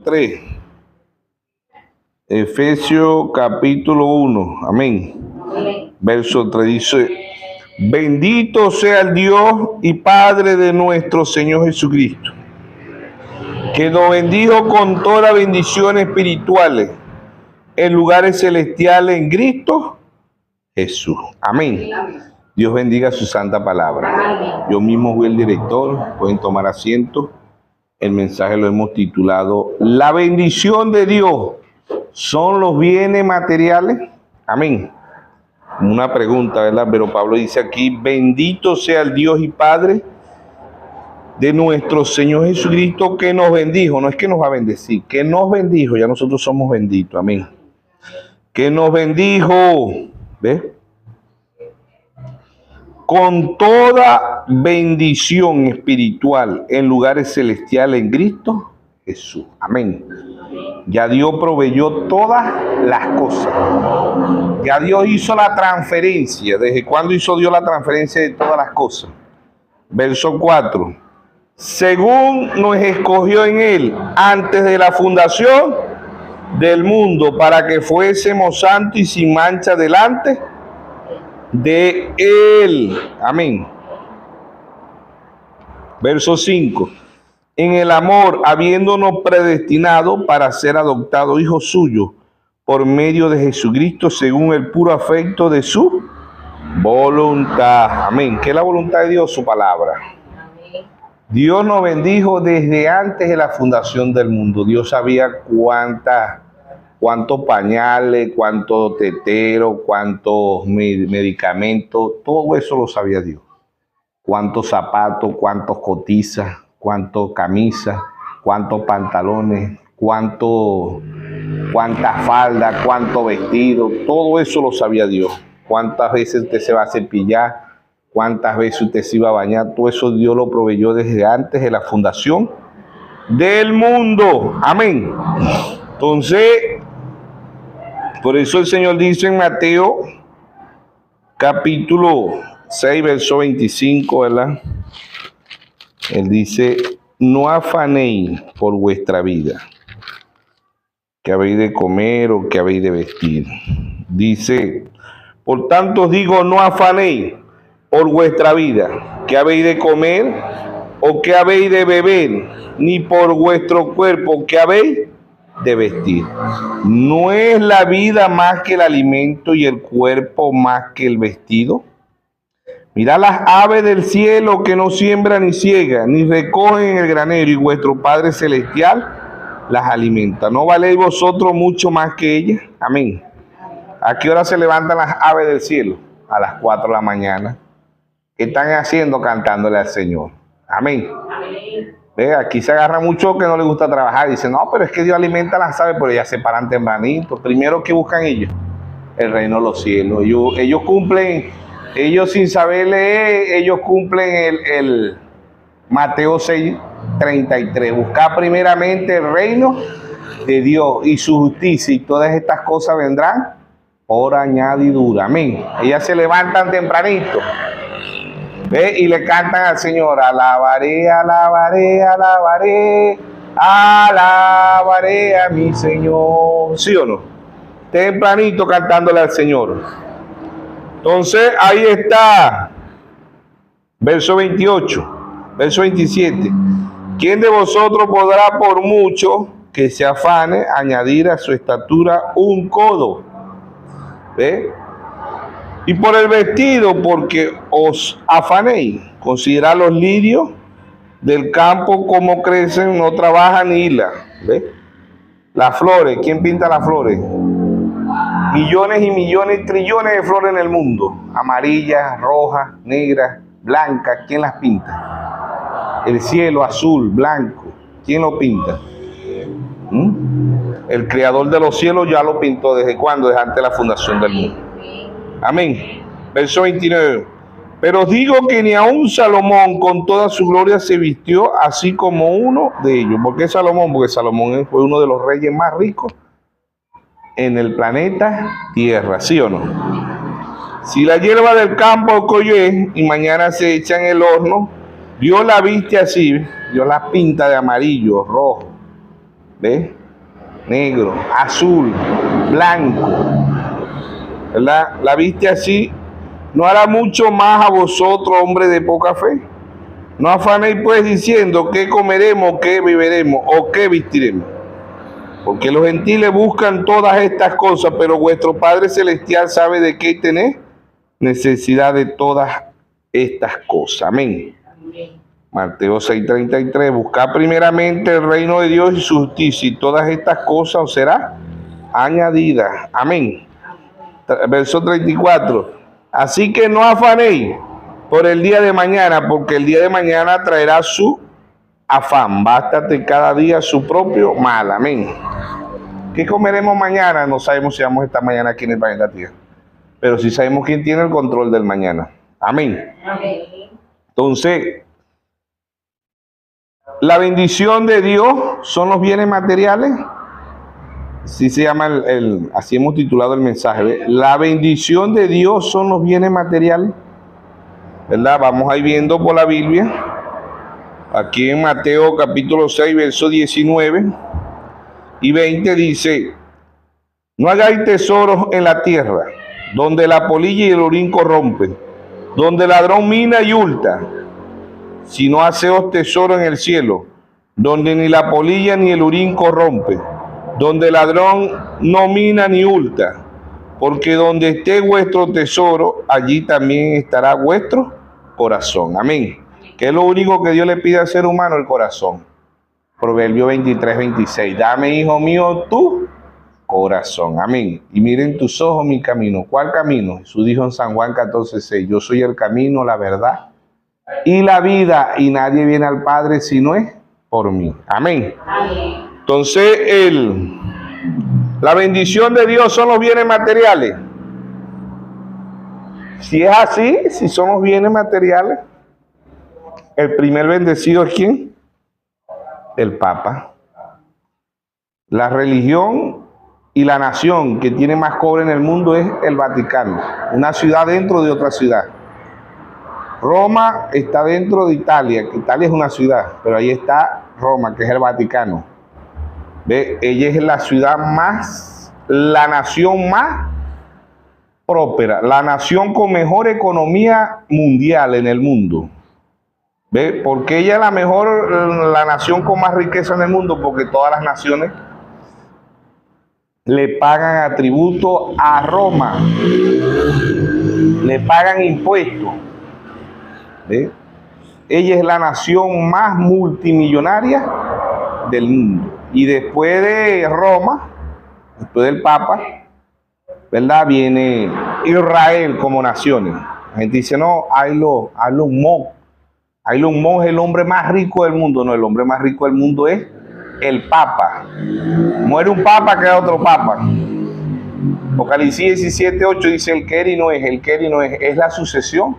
3. Efesios capítulo 1. Amén. Verso 3 dice: bendito sea el Dios y Padre de nuestro Señor Jesucristo, que nos bendijo con todas las bendiciones espirituales en lugares celestiales en Cristo Jesús. Amén. Dios bendiga su santa palabra. Yo mismo fui el director, pueden tomar asiento. El mensaje lo hemos titulado La bendición de Dios son los bienes materiales. Amén. Una pregunta, ¿verdad? Pero Pablo dice aquí: bendito sea el Dios y Padre de nuestro Señor Jesucristo, que nos bendijo. No es que nos va a bendecir, que nos bendijo. Ya nosotros somos benditos. Amén. Que nos bendijo, ¿ves? Con toda bendición espiritual en lugares celestiales en Cristo Jesús. Amén. Ya Dios proveyó todas las cosas. Ya Dios hizo la transferencia. ¿Desde cuándo hizo Dios la transferencia de todas las cosas? Verso 4. Según nos escogió en Él antes de la fundación del mundo, para que fuésemos santos y sin mancha delante de Él. Amén. Verso 5. En el amor, habiéndonos predestinado para ser adoptados hijos suyos por medio de Jesucristo, según el puro afecto de su voluntad. Amén. ¿Qué es la voluntad de Dios? Su palabra. Dios nos bendijo desde antes de la fundación del mundo. Dios sabía cuántos pañales, cuántos teteros, cuántos medicamentos, todo eso lo sabía Dios. Cuántos zapatos, cuántos cotizas, cuántos camisas, cuántos pantalones, cuántas faldas, cuántos vestidos, todo eso lo sabía Dios. Cuántas veces usted se va a cepillar, cuántas veces usted se iba a bañar, todo eso Dios lo proveyó desde antes de la fundación del mundo. Amén. Entonces, por eso el Señor dice en Mateo capítulo 6, verso 25, ¿verdad? Él dice: no afanéis por vuestra vida, que habéis de comer o que habéis de vestir. Dice: por tanto os digo, no afanéis por vuestra vida, que habéis de comer o que habéis de beber, ni por vuestro cuerpo, que habéis de vestir. ¿No es la vida más que el alimento y el cuerpo más que el vestido? Mirad las aves del cielo, que no siembran ni ciegan, ni recogen en el granero, y vuestro Padre Celestial las alimenta. ¿No valéis vosotros mucho más que ellas? Amén. ¿A qué hora se levantan las aves del cielo? A las 4 de la mañana. ¿Qué están haciendo? Cantándole al Señor. Amén. Ve, aquí se agarra mucho que no les gusta trabajar. Dicen: no, pero es que Dios alimenta a las aves, pero ellas se paran tempranito. Primero, ¿qué buscan ellos? El reino de los cielos. Ellos cumplen, ellos sin saber leer, ellos cumplen el Mateo 6:33. Buscar primeramente el reino de Dios y su justicia, y todas estas cosas vendrán por añadidura. Amén. Ellas se levantan tempranito, ¿ve? Y le cantan al Señor: alabaré, alabaré, alabaré, alabaré a mi Señor. ¿Sí o no? Tempranito cantándole al Señor. Entonces ahí está, verso 28, verso 27. ¿Quién de vosotros podrá, por mucho que se afane, añadir a su estatura un codo? ¿Ve? Y por el vestido, porque os afanéis. Considerad los lirios del campo, cómo crecen, no trabajan ni hilan. ¿Ve? Las flores, ¿quién pinta las flores? Millones y millones, trillones de flores en el mundo. Amarillas, rojas, negras, blancas, ¿quién las pinta? El cielo azul, blanco, ¿quién lo pinta? El creador de los cielos ya lo pintó. ¿Desde cuándo? Desde antes de la fundación del mundo. Amén. Verso 29. Pero os digo que ni aun Salomón con toda su gloria se vistió así como uno de ellos. ¿Por qué Salomón? Porque Salomón fue uno de los reyes más ricos en el planeta Tierra. ¿Sí o no? Si la hierba del campo coye y mañana se echa en el horno, Dios la viste así, Dios la pinta de amarillo, rojo, ¿Ve? Negro, azul, blanco, ¿verdad? La viste así, no hará mucho más a vosotros, hombres de poca fe. No afanéis pues diciendo qué comeremos, qué beberemos o qué vestiremos. Porque los gentiles buscan todas estas cosas, pero vuestro Padre Celestial sabe de qué tenéis necesidad de todas estas cosas. Amén. Mateo 6:33, buscad primeramente el reino de Dios y su justicia, y todas estas cosas os serán añadidas. Amén. Verso 34, así que no afanéis por el día de mañana, porque el día de mañana traerá su afán. Bástate cada día su propio mal. Amén. ¿Qué comeremos mañana? No sabemos si vamos a estar mañana aquí en el planeta Tierra, pero sí sabemos quién tiene el control del mañana. Amén. Entonces, la bendición de Dios son los bienes materiales. Así se llama así hemos titulado el mensaje, ¿ve? La bendición de Dios son los bienes materiales, ¿verdad? Vamos a ir viendo por la Biblia. Aquí en Mateo capítulo 6, verso 19 y 20 dice: no hagáis tesoros en la tierra, donde la polilla y el orín corrompen, donde el ladrón mina y hurta, sino haceos tesoro en el cielo, donde ni la polilla ni el orín corrompe, donde el ladrón no mina ni hurta, porque donde esté vuestro tesoro, allí también estará vuestro corazón. Amén. ¿Qué es lo único que Dios le pide al ser humano? El corazón. Proverbio 23:26. Dame, hijo mío, tu corazón. Amén. Y miren tus ojos mi camino. ¿Cuál camino? Jesús dijo en San Juan 14:6. Yo soy el camino, la verdad y la vida, y nadie viene al Padre si no es por mí. Amén. Amén. Entonces, la bendición de Dios son los bienes materiales. Si es así, si son los bienes materiales, el primer bendecido es ¿quién? El Papa. La religión y la nación que tiene más cobre en el mundo es el Vaticano, una ciudad dentro de otra ciudad. Roma está dentro de Italia, que Italia es una ciudad, pero ahí está Roma, que es el Vaticano. ¿Ve? Ella es la ciudad más, la nación más próspera, la nación con mejor economía mundial en el mundo. ¿Ve? Porque ella es la mejor, la nación con más riqueza en el mundo, porque todas las naciones le pagan tributo a Roma, le pagan impuestos. ¿Ve? Ella es la nación más multimillonaria del mundo. Y después de Roma, después del Papa, ¿verdad? Viene Israel como naciones. La gente dice, no, Elon Musk es el hombre más rico del mundo. No, el hombre más rico del mundo es el Papa. Muere un Papa, queda otro Papa. Apocalipsis 17:8 dice, el que no es la sucesión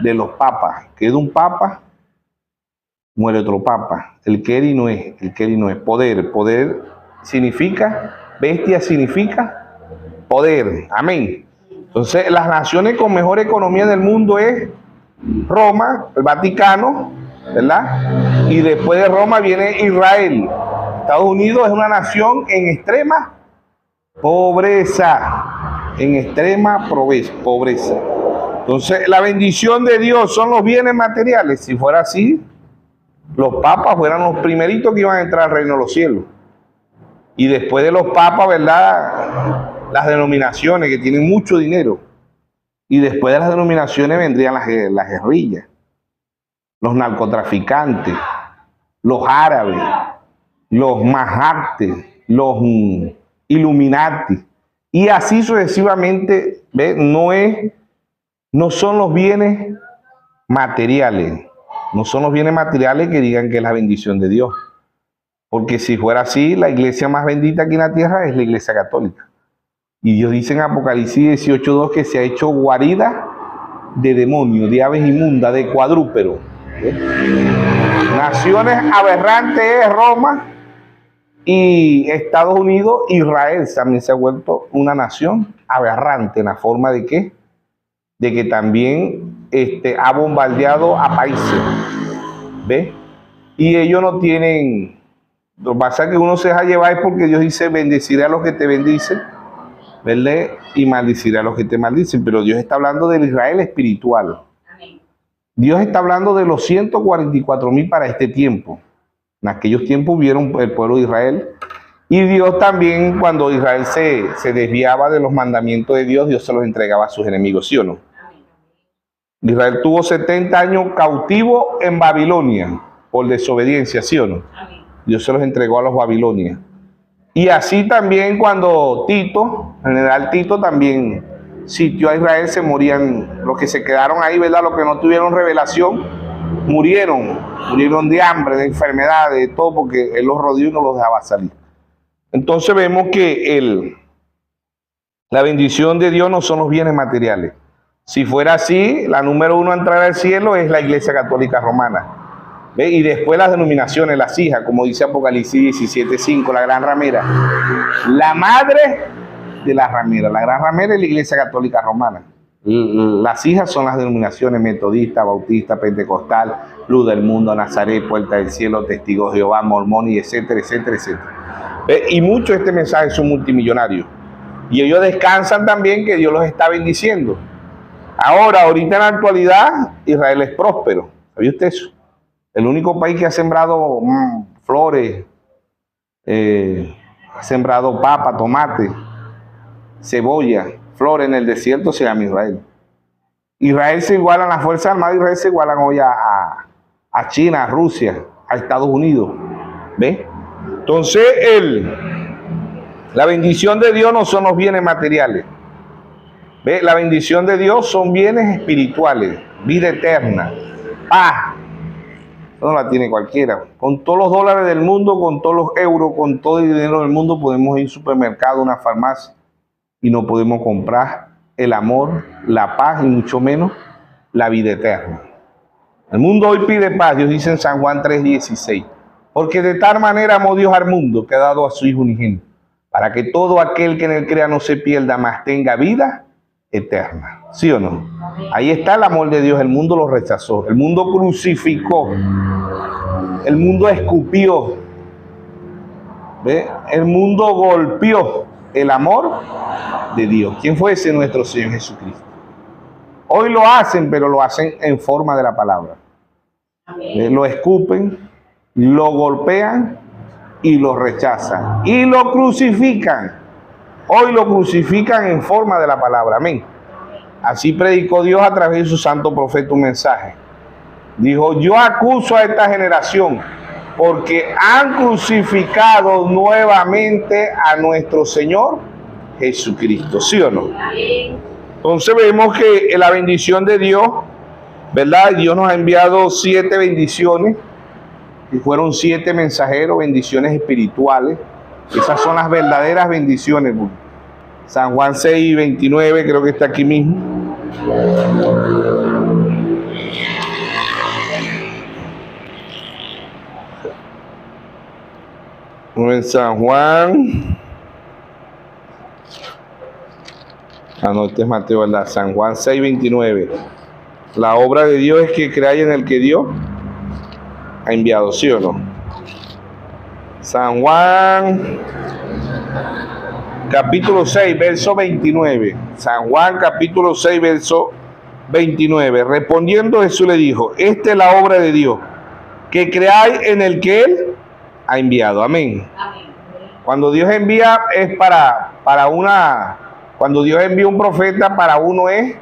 de los papas. Queda un papa, muere otro papa. El que no es poder. Poder significa, bestia significa poder. Amén. Entonces, las naciones con mejor economía del mundo es Roma, el Vaticano, ¿verdad? Y después de Roma viene Israel. Estados Unidos es una nación en extrema pobreza. En extrema pobreza. Entonces, la bendición de Dios son los bienes materiales. Si fuera así, los papas fueran los primeritos que iban a entrar al reino de los cielos. Y después de los papas, ¿verdad? Las denominaciones que tienen mucho dinero. Y después de las denominaciones vendrían las guerrillas, los narcotraficantes, los árabes, los mahates, los Illuminati. Y así sucesivamente, ¿ve? No son los bienes materiales. No son los bienes materiales que digan que es la bendición de Dios. Porque si fuera así, la iglesia más bendita aquí en la tierra es la iglesia católica. Y Dios dice en Apocalipsis 18:2 que se ha hecho guarida de demonios, de aves inmundas, de cuadrúperos. Naciones aberrantes es Roma y Estados Unidos. Israel también se ha vuelto una nación aberrante en la forma de ¿qué? De que también ha bombardeado a países, ¿ves? Y ellos no tienen Lo que pasa es que uno se deja llevar es porque Dios dice, bendeciré a los que te bendicen, ¿verdad? Y maldeciré a los que te maldicen. Pero Dios está hablando del Israel espiritual. Dios está hablando de los 144,000 para este tiempo. En aquellos tiempos hubieron el pueblo de Israel. Y Dios también, cuando Israel se desviaba de los mandamientos de Dios, Dios se los entregaba a sus enemigos, ¿sí o no? Israel tuvo 70 años cautivo en Babilonia por desobediencia, ¿sí o no? Dios se los entregó a los babilonios. Y así también cuando Tito, general Tito, también sitió a Israel, se morían los que se quedaron ahí, ¿verdad? Los que no tuvieron revelación, murieron de hambre, de enfermedades, de todo, porque él los rodeó y no los dejaba salir. Entonces vemos que la bendición de Dios no son los bienes materiales. Si fuera así, la número 1 a entrar al cielo es la Iglesia Católica Romana. ¿Ve? Y después las denominaciones, las hijas, como dice Apocalipsis 17:5, la gran ramera. La madre de la ramera. La gran ramera es la Iglesia Católica Romana. Las hijas son las denominaciones metodista, bautista, pentecostal, Luz del Mundo, Nazaret, Puerta del Cielo, Testigos de Jehová, Mormón, y etcétera, etcétera, etcétera. Y muchos de este mensaje son multimillonarios. Y ellos descansan también que Dios los está bendiciendo. Ahorita en la actualidad, Israel es próspero. ¿Sabía usted eso? El único país que ha sembrado flores, ha sembrado papa, tomate, cebolla, flores en el desierto se llama Israel. Israel se iguala, las Fuerzas Armadas de Israel se igualan hoy a China, a Rusia, a Estados Unidos. ¿Ve? Entonces, la bendición de Dios no son los bienes materiales. ¿Ve? La bendición de Dios son bienes espirituales, vida eterna, paz. No la tiene cualquiera. Con todos los dólares del mundo, con todos los euros, con todo el dinero del mundo, podemos ir a un supermercado, a una farmacia, y no podemos comprar el amor, la paz y mucho menos la vida eterna. El mundo hoy pide paz, Dios dice en San Juan 3:16, porque de tal manera amó Dios al mundo que ha dado a su Hijo unigénito, para que todo aquel que en él crea no se pierda, mas tenga vida eterna. ¿Sí o no? Ahí está el amor de Dios. El mundo lo rechazó, el mundo crucificó, el mundo escupió, ¿ve? El mundo golpeó el amor de Dios. ¿Quién fue ese? Nuestro Señor Jesucristo. Hoy lo hacen, pero lo hacen en forma de la palabra. Lo escupen, lo golpean y lo rechazan y lo crucifican. Hoy lo crucifican en forma de la palabra. Amén. Así predicó Dios a través de su santo profeta un mensaje. Dijo: yo acuso a esta generación porque han crucificado nuevamente a nuestro Señor Jesucristo. ¿Sí o no? Entonces vemos que la bendición de Dios, ¿verdad? Dios nos ha enviado 7 bendiciones, y fueron 7 mensajeros, bendiciones espirituales. Esas son las verdaderas bendiciones. San Juan 6:29, creo que está aquí mismo. En San Juan. No, este es Mateo, ¿verdad? San Juan 6:29. La obra de Dios es que creáis en el que Dios ha enviado, ¿sí o no? San Juan capítulo 6, verso 29. San Juan capítulo 6, verso 29. Respondiendo Jesús le dijo: esta es la obra de Dios, que creáis en el que Él ha enviado. Amén. Amén. Cuando Dios envía es cuando Dios envía un profeta, para uno es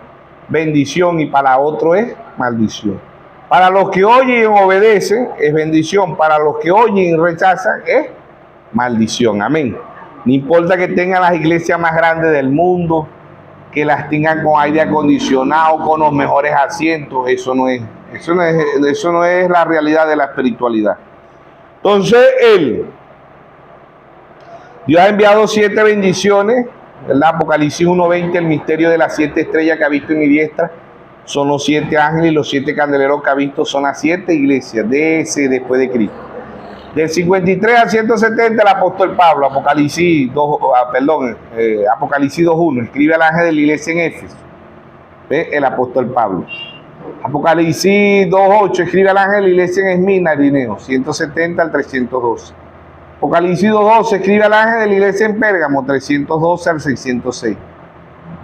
bendición y para otro es maldición. Para los que oyen y obedecen es bendición. Para los que oyen y rechazan es maldición. Amén. No importa que tengan las iglesias más grandes del mundo, que las tengan con aire acondicionado, con los mejores asientos, eso no es la realidad de la espiritualidad. Entonces, Dios ha enviado 7 bendiciones, ¿verdad? Apocalipsis 1:20, el misterio de las 7 estrellas que ha visto en mi diestra son los 7 ángeles, y los 7 candeleros que ha visto son las 7 iglesias de ese después de Cristo. Del 53 al 170, el apóstol Pablo, Apocalipsis 2:1, escribe al ángel de la iglesia en Éfeso. ¿Ve? El apóstol Pablo. Apocalipsis 2:8, escribe al ángel de la iglesia en Esmirna, Irineo, 170 al 312. Apocalipsis 2:12, escribe al ángel de la iglesia en Pérgamo, 312 al 606.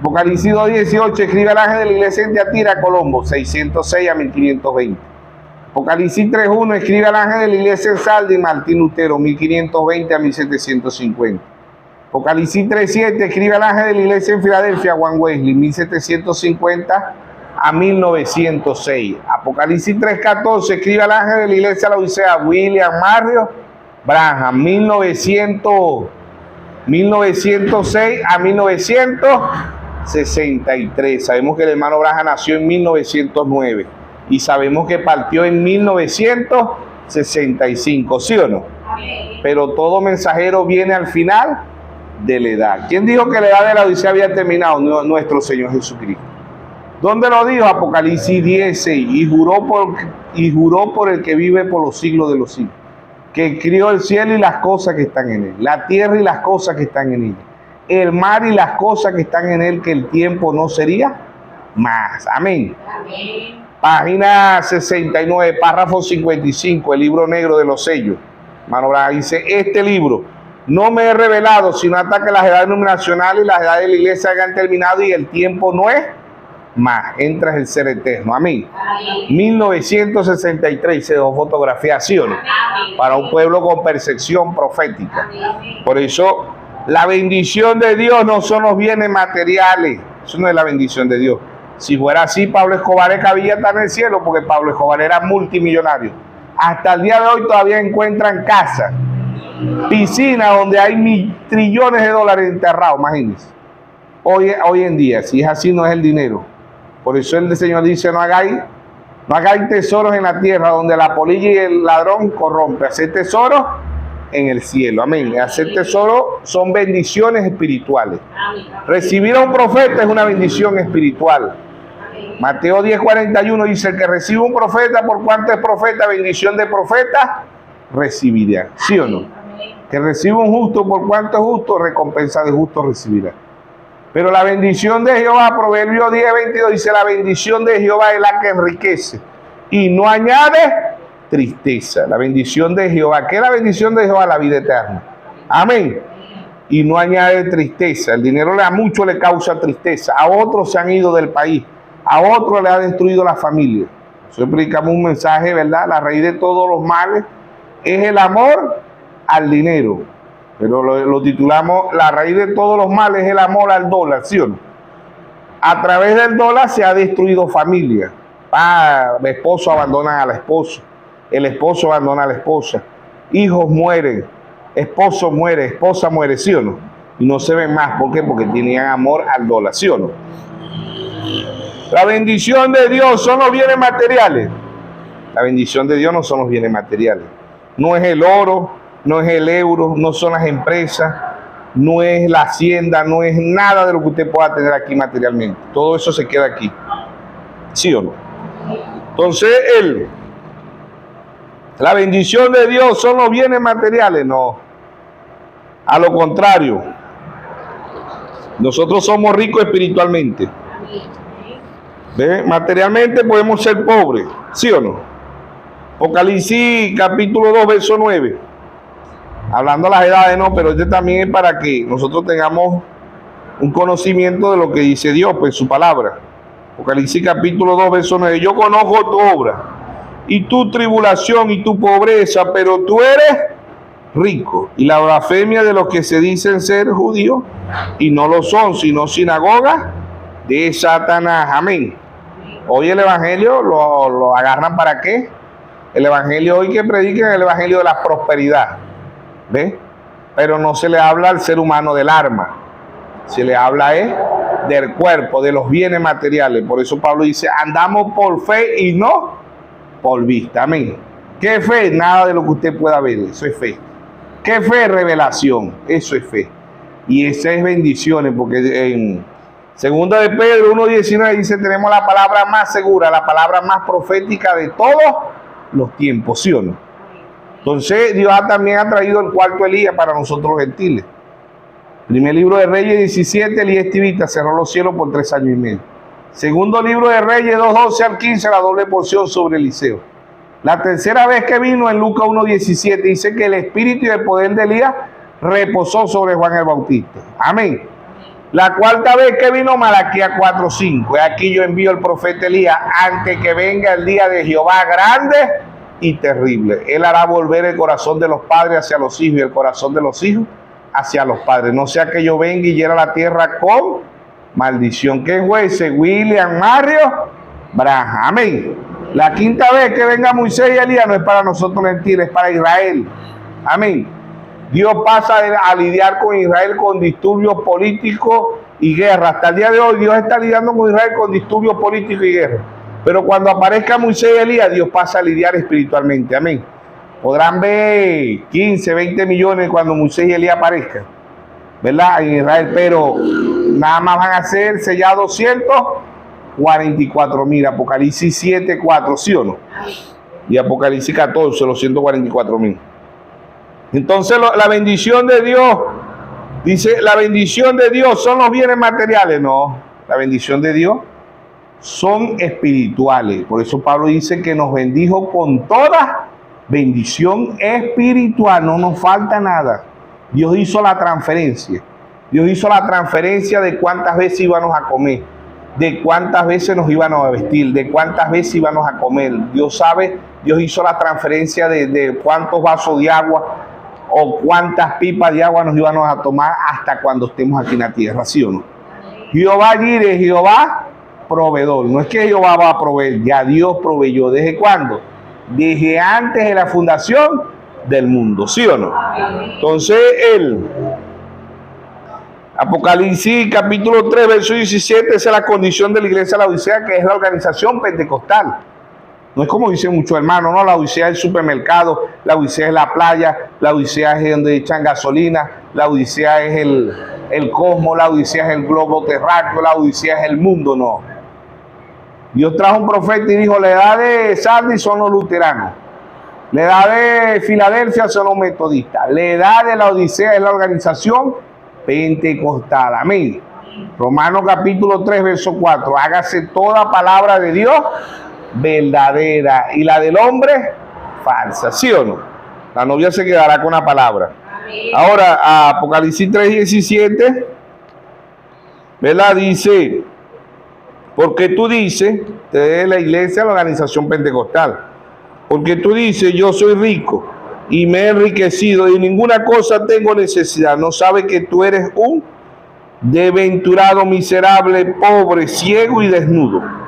Apocalipsis 2:18, escribe al ángel de la iglesia en Tiatira, Colombo, 606 a 1520. Apocalipsis 3:1, escribe al ángel de la iglesia en Sardi, Martín Lutero, 1520 a 1750. Apocalipsis 3:7, escribe al ángel de la iglesia en Filadelfia, Juan Wesley, 1750 a 1906. Apocalipsis 3:14, escribe al ángel de la iglesia de la Odisea, William Mario Branham, 1906 a 1963. Sabemos que el hermano Branham nació en 1909 y sabemos que partió en 1965, ¿sí o no? Pero todo mensajero viene al final de la edad. ¿Quién dijo que la edad de la Odisea había terminado? Nuestro Señor Jesucristo. ¿Dónde lo dijo? Apocalipsis 16. Y juró por el que vive por los siglos de los siglos, que crió el cielo y las cosas que están en él, la tierra y las cosas que están en ella, el mar y las cosas que están en él, que el tiempo no sería más. Amén. Amén. Página 69, párrafo 55, el libro negro de los sellos. Hermano Branham dice: este libro no me he revelado, sino hasta que las edades nominacionales y las edades de la iglesia hayan terminado y el tiempo no es más. Entra el ser eterno. Amén. Amén. 1963 se dejó fotografía, ¿sí o no? Amén. Para un pueblo con percepción profética. Amén. Por eso la bendición de Dios no son los bienes materiales. Eso no es la bendición de Dios. Si fuera así, Pablo Escobar cabía estar en el cielo, porque Pablo Escobar era multimillonario. Hasta el día de hoy todavía encuentran casas, piscinas donde hay trillones de dólares enterrados, imagínense. Hoy en día, si es así, no es el dinero. Por eso el Señor dice: no hagáis tesoros en la tierra donde la polilla y el ladrón corrompe. Hacer tesoros en el cielo. Amén. Hacer tesoros son bendiciones espirituales. Recibir a un profeta es una bendición espiritual. Mateo 10:41 dice: el que recibe un profeta, por cuanto es profeta, bendición de profeta recibirá. ¿Sí o no? Que recibe un justo, por cuanto es justo, recompensa de justo recibirá. Pero la bendición de Jehová, Proverbios 10:22 dice: la bendición de Jehová es la que enriquece y no añade tristeza. La bendición de Jehová, ¿qué es la bendición de Jehová? La vida eterna. Amén. Y no añade tristeza. El dinero a muchos le causa tristeza, a otros se han ido del país, a otros le ha destruido la familia. Nosotros predicamos un mensaje, ¿verdad? La raíz de todos los males es el amor al dinero. Pero lo titulamos: la raíz de todos los males es el amor al dólar, ¿sí o no? A través del dólar se ha destruido familia. El esposo abandona al esposo, el esposo abandona a la esposa, hijos mueren, esposo muere, esposa muere, ¿sí o no? Y no se ven más. ¿Por qué? Porque tenían amor al dólar, ¿sí o no? La bendición de Dios son los bienes materiales. La bendición de Dios no son los bienes materiales. No es el oro, no es el euro, no son las empresas, no es la hacienda, no es nada de lo que usted pueda tener aquí materialmente. Todo eso se queda aquí. ¿Sí o no? Entonces, la bendición de Dios son los bienes materiales. No. A lo contrario, nosotros somos ricos espiritualmente. ¿Ve? Materialmente podemos ser pobres. ¿Sí o no? Apocalipsis capítulo 2, verso 9. Hablando de las edades, no, pero este también es para que nosotros tengamos un conocimiento de lo que dice Dios, pues su palabra. Apocalipsis capítulo 2, verso 9. Yo conozco tu obra y tu tribulación y tu pobreza, pero tú eres rico. Y la blasfemia de los que se dicen ser judíos y no lo son, sino sinagoga de Satanás. Amén. Hoy el evangelio lo agarran ¿para qué? El evangelio hoy que predican es el evangelio de la prosperidad. ¿Ve? Pero no se le habla al ser humano del alma. Se le habla del cuerpo, de los bienes materiales. Por eso Pablo dice: andamos por fe y no por vista. Amén. ¿Qué fe? Nada de lo que usted pueda ver. Eso es fe. ¿Qué fe? Revelación. Eso es fe. Y esa es bendiciones, porque en Segunda de Pedro 1:19 dice: tenemos la palabra más segura, la palabra más profética de todos los tiempos. ¿Sí o no? Entonces Dios también ha traído el cuarto Elías para nosotros los gentiles. Primer libro de Reyes 17, Elías Estivita cerró los cielos por 3 años y medio. Segundo libro de Reyes 2:12 al 15, la doble porción sobre Eliseo. La tercera vez que vino en Lucas 1:17 dice que el espíritu y el poder de Elías reposó sobre Juan el Bautista. Amén. La cuarta vez que vino, Malaquías 4:5. Aquí yo envío el profeta Elías antes que venga el día de Jehová grande y terrible. Él hará volver el corazón de los padres hacia los hijos y el corazón de los hijos hacia los padres. No sea que yo venga y hiera la tierra con maldición. ¿Qué juez? William Mario Branham. Amén. La quinta vez que venga Moisés y Elías no es para nosotros mentir, es para Israel. Amén. Dios pasa a lidiar con Israel con disturbios políticos y guerra. Hasta el día de hoy Dios está lidiando con Israel con disturbios políticos y guerra. Pero cuando aparezca Moisés y Elías, Dios pasa a lidiar espiritualmente. Amén. Podrán ver 15, 20 millones cuando Moisés y Elías aparezcan, ¿verdad? En Israel, pero nada más van a ser sellados 144,000. Apocalipsis 7:4, ¿sí o no? Y Apocalipsis 14, los 144,000. Entonces la bendición de Dios, dice, la bendición de Dios son los bienes materiales. No, la bendición de Dios son espirituales. Por eso Pablo dice que nos bendijo con toda bendición espiritual. No nos falta nada. Dios hizo la transferencia. Dios hizo la transferencia de cuántas veces íbamos a comer, de cuántas veces nos íbamos a vestir, de cuántas veces íbamos a comer. Dios sabe, Dios hizo la transferencia de cuántos vasos de agua o cuántas pipas de agua nos íbamos a tomar hasta cuando estemos aquí en la tierra, ¿sí o no? Jehová Jireh, Jehová proveedor. No es que Jehová va a proveer, ya Dios proveyó. ¿Desde cuándo? Desde antes de la fundación del mundo, ¿sí o no? Entonces, Apocalipsis capítulo 3, verso 17, esa es la condición de la iglesia de la Odisea, que es la organización pentecostal. No es como dicen muchos hermanos, no, la Odisea es el supermercado, la Odisea es la playa, la Odisea es donde echan gasolina, la Odisea es el cosmos, la Odisea es el globo terráqueo, la Odisea es el mundo, no. Dios trajo un profeta y dijo, la edad de Sardis son los luteranos, la edad de Filadelfia son los metodistas, la edad de la Odisea es la organización pentecostal. Amén. Romanos capítulo 3, verso 4, hágase toda palabra de Dios verdadera y la del hombre falsa, ¿sí o no? La novia se quedará con la palabra. Ahora, Apocalipsis 3:17, ¿verdad? Dice, porque tú dices, de la iglesia, la organización pentecostal, porque tú dices, yo soy rico y me he enriquecido y ninguna cosa tengo necesidad. No sabes que tú eres un desventurado, miserable, pobre, ciego y desnudo.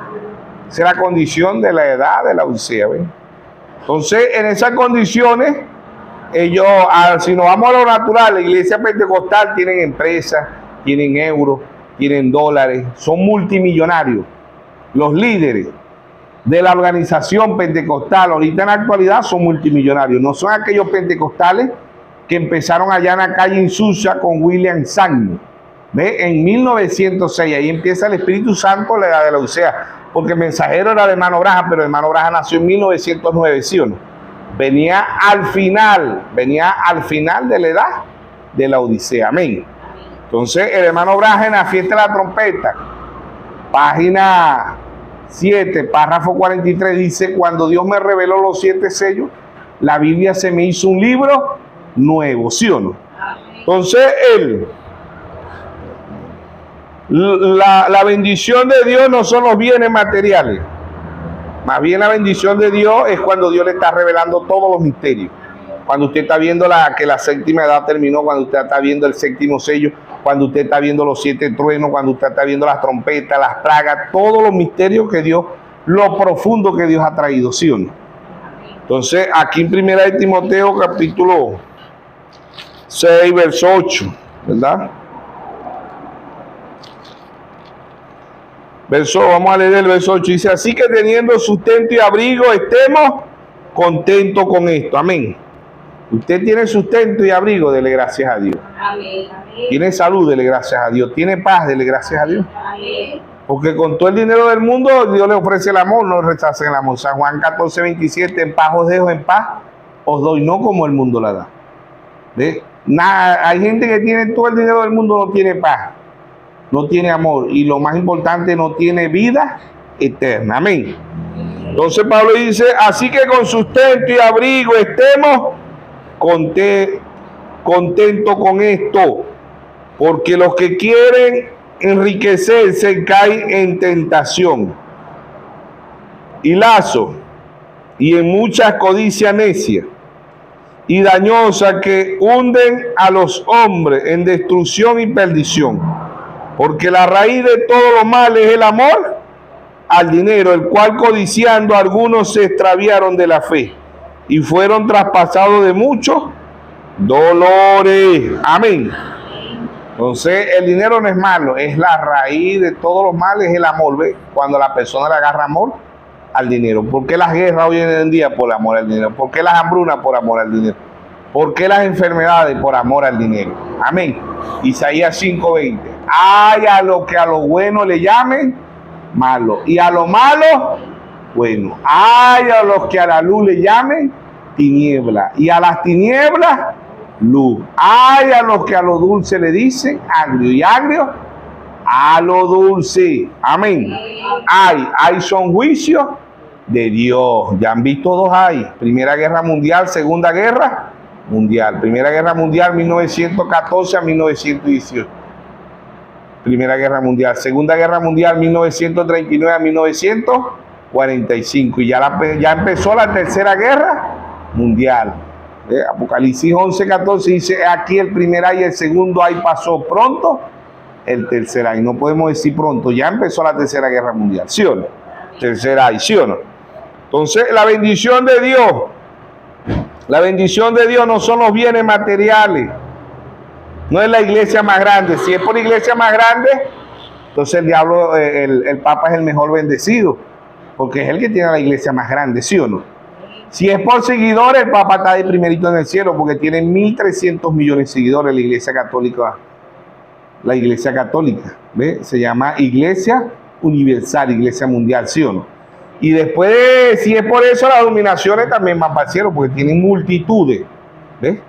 Esa es la condición de la edad de la Odisea, ¿ven? Entonces, en esas condiciones, ellos, si nos vamos a lo natural, la iglesia pentecostal tienen empresas, tienen euros, tienen dólares, son multimillonarios. Los líderes de la organización pentecostal, ahorita en la actualidad, son multimillonarios. No son aquellos pentecostales que empezaron allá en la calle Insusa con William Sanders, ¿ve? En 1906, ahí empieza el Espíritu Santo, la edad de la Odisea. Porque el mensajero era de hermano Branham, pero el hermano Branham nació en 1909, ¿sí o no? Venía al final de la edad de la Odisea, amén. Entonces, el hermano Branham en la fiesta de la trompeta, página 7, párrafo 43, dice, cuando Dios me reveló los 7 sellos, la Biblia se me hizo un libro nuevo, ¿sí o no? Entonces, la bendición de Dios no son los bienes materiales. Más bien la bendición de Dios es cuando Dios le está revelando todos los misterios. Cuando usted está viendo que la séptima edad terminó, cuando usted está viendo el séptimo sello, cuando usted está viendo los 7 truenos, cuando usted está viendo las trompetas, las plagas, todos los misterios que Dios, lo profundo que Dios ha traído, ¿sí o no? Entonces, aquí en 1 de Timoteo, capítulo 6, verso 8, ¿verdad? Vamos a leer el verso 8, dice, así que teniendo sustento y abrigo, estemos contentos con esto, amén. Usted tiene sustento y abrigo, dele gracias a Dios. Amén. Tiene salud, dele gracias a Dios. Tiene paz, dele gracias a Dios. Amén. Porque con todo el dinero del mundo, Dios le ofrece el amor, no rechacen el amor. San Juan 14:27, en paz os dejo, en paz os doy, no como el mundo la da. ¿Ve? Nada, hay gente que tiene todo el dinero del mundo, no tiene paz, no tiene amor y lo más importante, no tiene vida eterna. Amén. Entonces Pablo dice, así que con sustento y abrigo estemos contentos con esto, porque los que quieren enriquecerse caen en tentación y lazo y en muchas codicias necias y dañosas que hunden a los hombres en destrucción y perdición, porque la raíz de todo lo mal es el amor al dinero, el cual codiciando algunos se extraviaron de la fe y fueron traspasados de muchos dolores. Amén. Entonces el dinero no es malo, es la raíz de todos los males, es el amor. ¿Ve? Cuando la persona le agarra amor al dinero. ¿Por qué las guerras hoy en día? Por amor al dinero. ¿Por qué las hambrunas? Por amor al dinero. ¿Por qué las enfermedades? Por amor al dinero. Amén. Isaías 5:20. Ay, a lo que a lo bueno le llamen malo, y a lo malo bueno. Ay, a los que a la luz le llamen tiniebla, y a las tinieblas luz. Ay, a los que a lo dulce le dicen agrio, y agrio a lo dulce. Amén. Ay son juicios de Dios. Ya han visto dos hay. Primera Guerra Mundial, Segunda Guerra Mundial. Primera Guerra Mundial 1914 a 1918. Primera Guerra Mundial. Segunda Guerra Mundial 1939 a 1945. Y ya empezó la Tercera Guerra Mundial. Apocalipsis 11:14 dice, aquí el primer ay y el segundo ay pasó pronto, el tercer ay. No podemos decir pronto, ya empezó la Tercera Guerra Mundial, ¿sí o no? Tercer ay, ¿sí o no? Entonces la bendición de Dios no son los bienes materiales, no es la iglesia más grande. Si es por iglesia más grande, entonces el diablo, el Papa es el mejor bendecido, porque es el que tiene la iglesia más grande, ¿sí o no? Si es por seguidores, el Papa está de primerito en el cielo, porque tiene 1.300 millones de seguidores la iglesia católica. La iglesia católica, ¿ve? Se llama Iglesia Universal, Iglesia Mundial, ¿sí o no? Y después, si es por eso, las dominaciones también van para el cielo, porque tienen multitudes, ¿ves?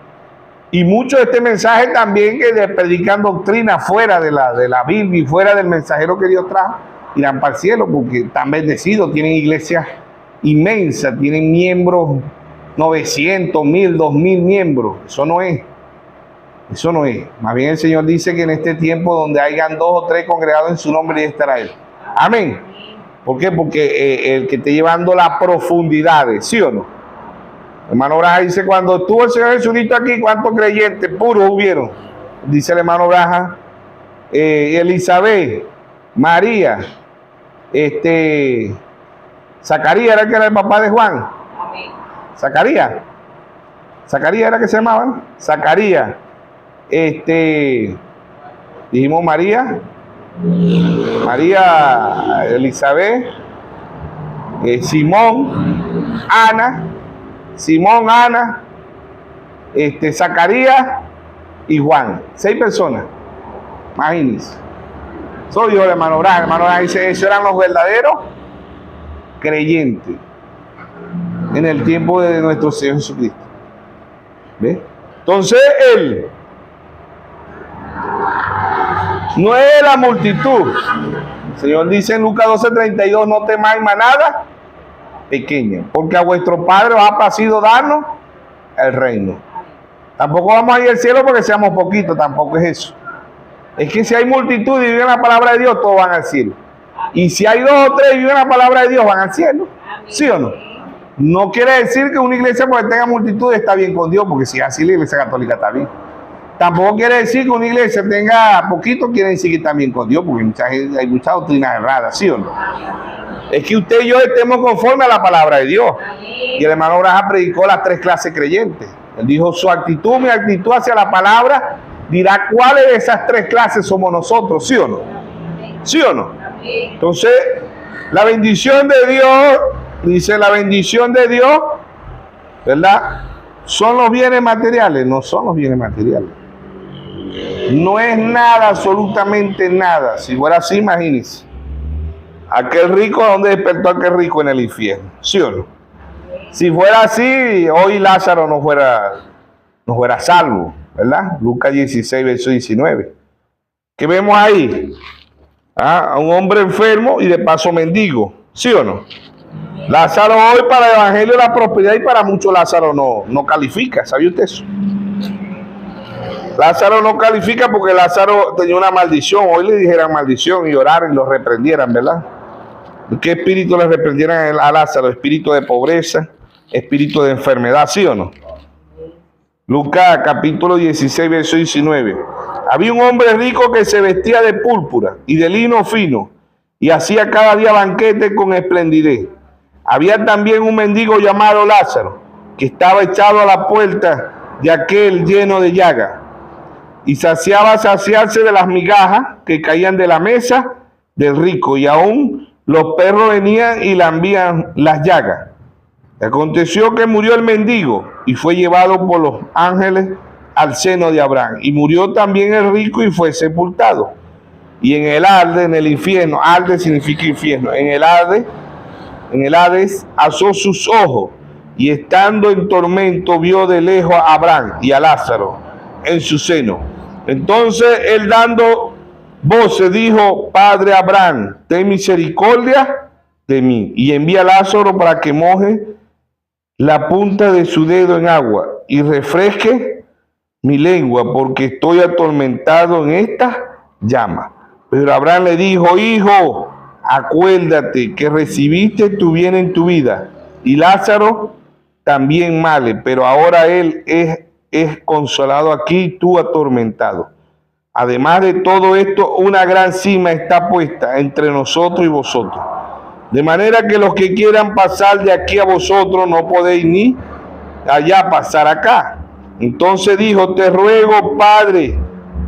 Y mucho de este mensaje también que predican doctrina fuera de la Biblia y fuera del mensajero que Dios trajo, irán para el cielo porque están bendecidos, tienen iglesias inmensas, tienen miembros 900, 1.000, 2.000 miembros. Eso no es. Más bien el Señor dice que en este tiempo donde hayan 2 o 3 congregados en su nombre, ya estará Él. Amén. ¿Por qué? Porque el que esté llevando las profundidades, ¿sí o no? Hermano Braja dice, cuando estuvo el Señor Jesucristo aquí, ¿cuántos creyentes puros hubieron? Dice el hermano Braja, Elizabeth, María, Zacarías era el que era el papá de Juan. Zacarías era que se llamaba, ¿no? Zacarías, dijimos María, Elizabeth, Simón, Ana, Zacarías y Juan. 6 personas. Imagínense. Soy yo, hermano Braga. Hermano Braga dice, esos eran los verdaderos creyentes en el tiempo de nuestro Señor Jesucristo. ¿Ves? Entonces, Él no es la multitud. El Señor dice en Lucas 12:32, no temáis manada pequeña, porque a vuestro Padre os ha placido darnos el reino. Tampoco vamos a ir al cielo porque seamos poquitos, tampoco es eso. Es que si hay multitud y viven la palabra de Dios, todos van al cielo. Y si hay 2 o 3 y viven la palabra de Dios, van al cielo. ¿Sí o no? No quiere decir que una iglesia porque tenga multitud está bien con Dios, porque si así la iglesia católica está bien. Tampoco quiere decir que una iglesia tenga poquito, quiere decir que está bien con Dios, porque hay muchas doctrinas erradas, ¿sí o no? Es que usted y yo estemos conformes a la palabra de Dios. Y el hermano Braja predicó las 3 clases creyentes. Él dijo, su actitud, mi actitud hacia la palabra, dirá cuáles de esas 3 clases somos nosotros, ¿sí o no? ¿Sí o no? Entonces, la bendición de Dios, dice la bendición de Dios, ¿verdad? ¿Son los bienes materiales? No son los bienes materiales. No es nada, absolutamente nada. Si fuera así, imagínense. Aquel rico, ¿dónde despertó aquel rico? En el infierno, ¿sí o no? Si fuera así, hoy Lázaro no fuera salvo, ¿verdad? Lucas 16, verso 19. ¿Qué vemos ahí? A un hombre enfermo y de paso mendigo, ¿sí o no? Lázaro hoy para el Evangelio de la Prosperidad y para muchos Lázaro no califica. ¿Sabía usted eso? Lázaro no califica porque Lázaro tenía una maldición. Hoy le dijeran maldición y oraran y lo reprendieran, ¿verdad? ¿Qué espíritu le reprendieran a Lázaro? Espíritu de pobreza, espíritu de enfermedad, ¿sí o no? Lucas capítulo 16, verso 19. Había un hombre rico que se vestía de púrpura y de lino fino y hacía cada día banquete con esplendidez. Había también un mendigo llamado Lázaro que estaba echado a la puerta de aquel lleno de llagas y saciarse de las migajas que caían de la mesa del rico, y aún los perros venían y lambían las llagas. Aconteció que murió el mendigo y fue llevado por los ángeles al seno de Abraham. Y murió también el rico y fue sepultado. Y en el Hades, en el infierno, Hades significa infierno, en el Hades alzó sus ojos y estando en tormento vio de lejos a Abraham y a Lázaro en su seno. Entonces él, dando voces, dijo: Padre Abraham, ten misericordia de mí y envía a Lázaro para que moje la punta de su dedo en agua y refresque mi lengua, porque estoy atormentado en esta llama. Pero Abraham le dijo: Hijo, acuérdate que recibiste tu bien en tu vida, y Lázaro también male, pero ahora él es consolado aquí, tú atormentado. Además de todo esto, una gran cima está puesta entre nosotros y vosotros, de manera que los que quieran pasar de aquí a vosotros no podéis ni allá pasar acá. Entonces dijo: Te ruego, Padre,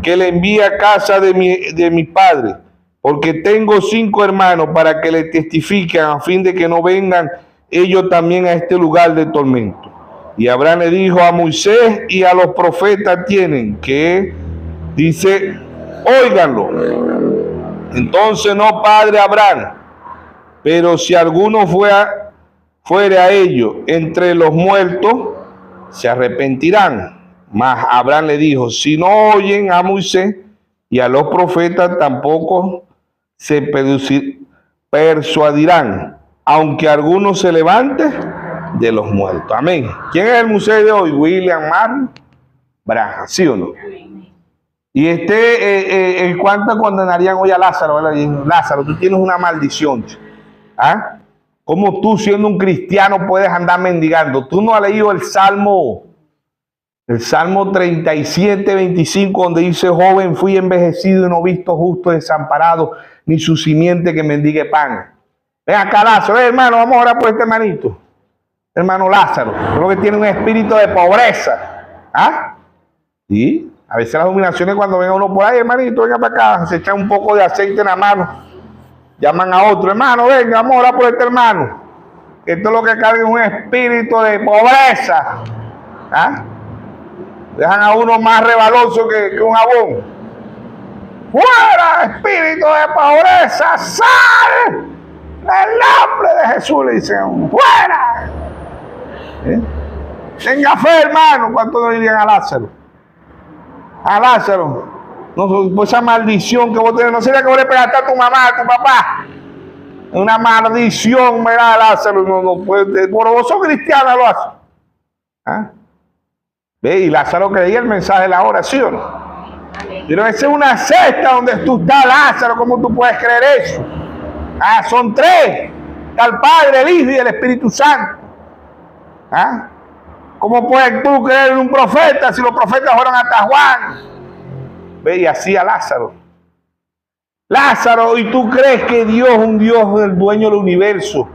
que le envíe a casa de mi padre, porque tengo 5 hermanos, para que le testifiquen, a fin de que no vengan ellos también a este lugar de tormento. Y Abraham le dijo: A Moisés y a los profetas tienen que, dice, óiganlo. Entonces: No, Padre Abraham, pero si alguno fuere a ellos entre los muertos, se arrepentirán. Mas Abraham le dijo: Si no oyen a Moisés y a los profetas, tampoco se persuadirán, aunque alguno se levante de los muertos. Amén. ¿Quién es el museo de hoy? William Martin Branham, ¿sí o no? Y ¿en cuánto condenarían hoy a Lázaro? Lázaro, tú tienes una maldición. ¿Ah? ¿Cómo tú, siendo un cristiano, puedes andar mendigando? ¿Tú no has leído el Salmo 37, 25, donde dice: Joven fui envejecido y no visto justo desamparado, ni su simiente que mendigue pan? Ven acá, Lázaro, hermano, vamos a orar por este hermanito. Hermano Lázaro, creo que tiene un espíritu de pobreza. ¿Ah? Y a veces las dominaciones, cuando venga uno por ahí: hermanito, venga para acá, se echa un poco de aceite en la mano. Llaman a otro: hermano, venga, vamos a orar por este hermano. Esto es lo que carga, un espíritu de pobreza. ¿Ah? Dejan a uno más rebaloso que un jabón. ¡Fuera, espíritu de pobreza! ¡Sal! En el nombre de Jesús, le dicen: ¡fuera! Tenga fe, hermano. ¿Cuánto no dirían a Lázaro? A Lázaro. No, pues esa maldición que vos tenés, no sería que vos le pegaste a tu mamá, a tu papá. Una maldición, ¿verdad, Lázaro? No puede, por vos sos cristiana, lo hace. ¿Ah? ¿Ve? Y Lázaro creía el mensaje de la oración. Pero esa es una secta donde tú estás, Lázaro. ¿Cómo tú puedes creer eso? Ah, son 3. Está el Padre, el Hijo y el Espíritu Santo. ¿Ah? ¿Cómo puedes tú creer en un profeta si los profetas fueron hasta Juan? Ve, y así a Lázaro. Lázaro, ¿y tú crees que Dios es un Dios del dueño del universo?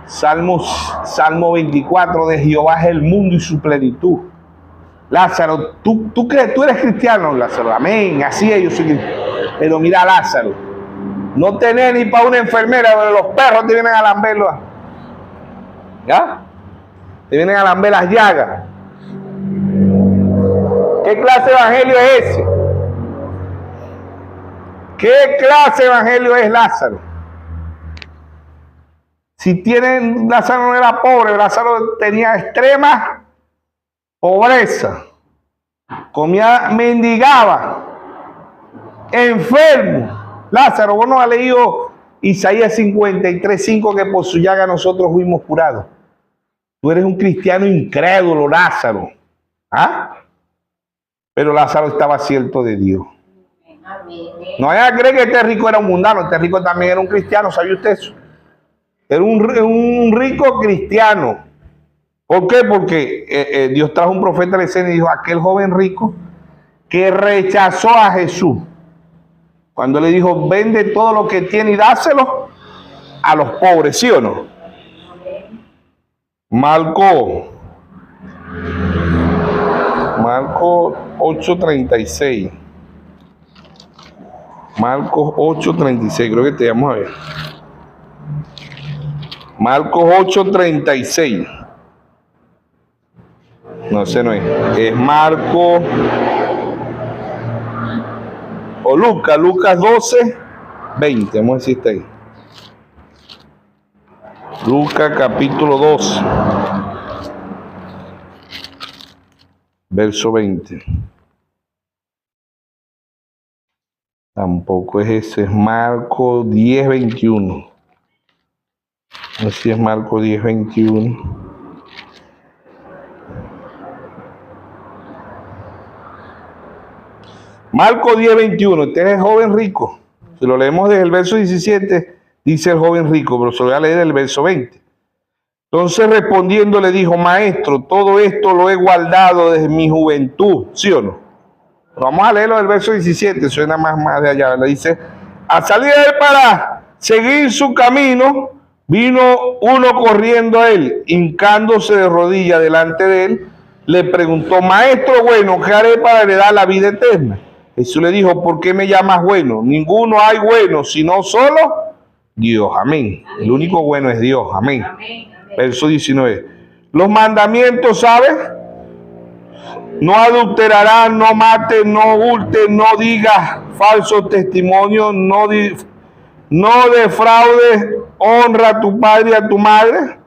Salmo 24, de Jehová es el mundo y su plenitud. Lázaro, ¿tú crees? Tú eres cristiano, Lázaro. Amén, así es, yo soy cristiano. Pero mira, Lázaro, no tenés ni para una enfermera, donde los perros te vienen a lamberlo. ¿Ya? Te vienen a lamber las llagas. ¿Qué clase de evangelio es ese? ¿Qué clase de evangelio es Lázaro? Si Lázaro no era pobre, Lázaro tenía extrema pobreza, mendigaba, enfermo. Lázaro, vos no has leído Isaías 53:5, que por su llaga nosotros fuimos curados. Tú eres un cristiano incrédulo, Lázaro. ¿Ah? Pero Lázaro estaba cierto de Dios. No vaya a creer que este rico era un mundano, este rico también era un cristiano, ¿sabe usted eso? Era un rico cristiano. ¿Por qué? Porque Dios trajo un profeta a la escena y dijo, aquel joven rico que rechazó a Jesús, cuando le dijo, vende todo lo que tiene y dáselo a los pobres, ¿sí o no? Marcos 8:36. Marcos 8:36, creo que te vamos a ver. Marcos 8:36. No, ese no es. Es Marcos o Lucas 12:20. Vamos a ver si está ahí. Lucas capítulo 12, verso 20. Tampoco es ese, es Marcos 10:21. No sé si es Marcos 10:21. Marcos 10:21, este es el joven rico. Si lo leemos desde el verso 17, dice el joven rico, pero se lo voy a leer del verso 20. Entonces respondiendo le dijo, maestro, todo esto lo he guardado desde mi juventud, ¿sí o no? Vamos a leerlo del verso 17, suena más de allá. Le dice, al salir él para seguir su camino, vino uno corriendo a él, hincándose de rodillas delante de él, le preguntó, maestro bueno, ¿qué haré para heredar la vida eterna? Jesús le dijo, ¿por qué me llamas bueno? Ninguno hay bueno, sino solo Dios. Amén. El único bueno es Dios. Amén. Verso 19. Los mandamientos, ¿sabes? No adulterarás, no mates, no hurtes, no digas falso testimonio, no defraudes, honra a tu padre y a tu madre.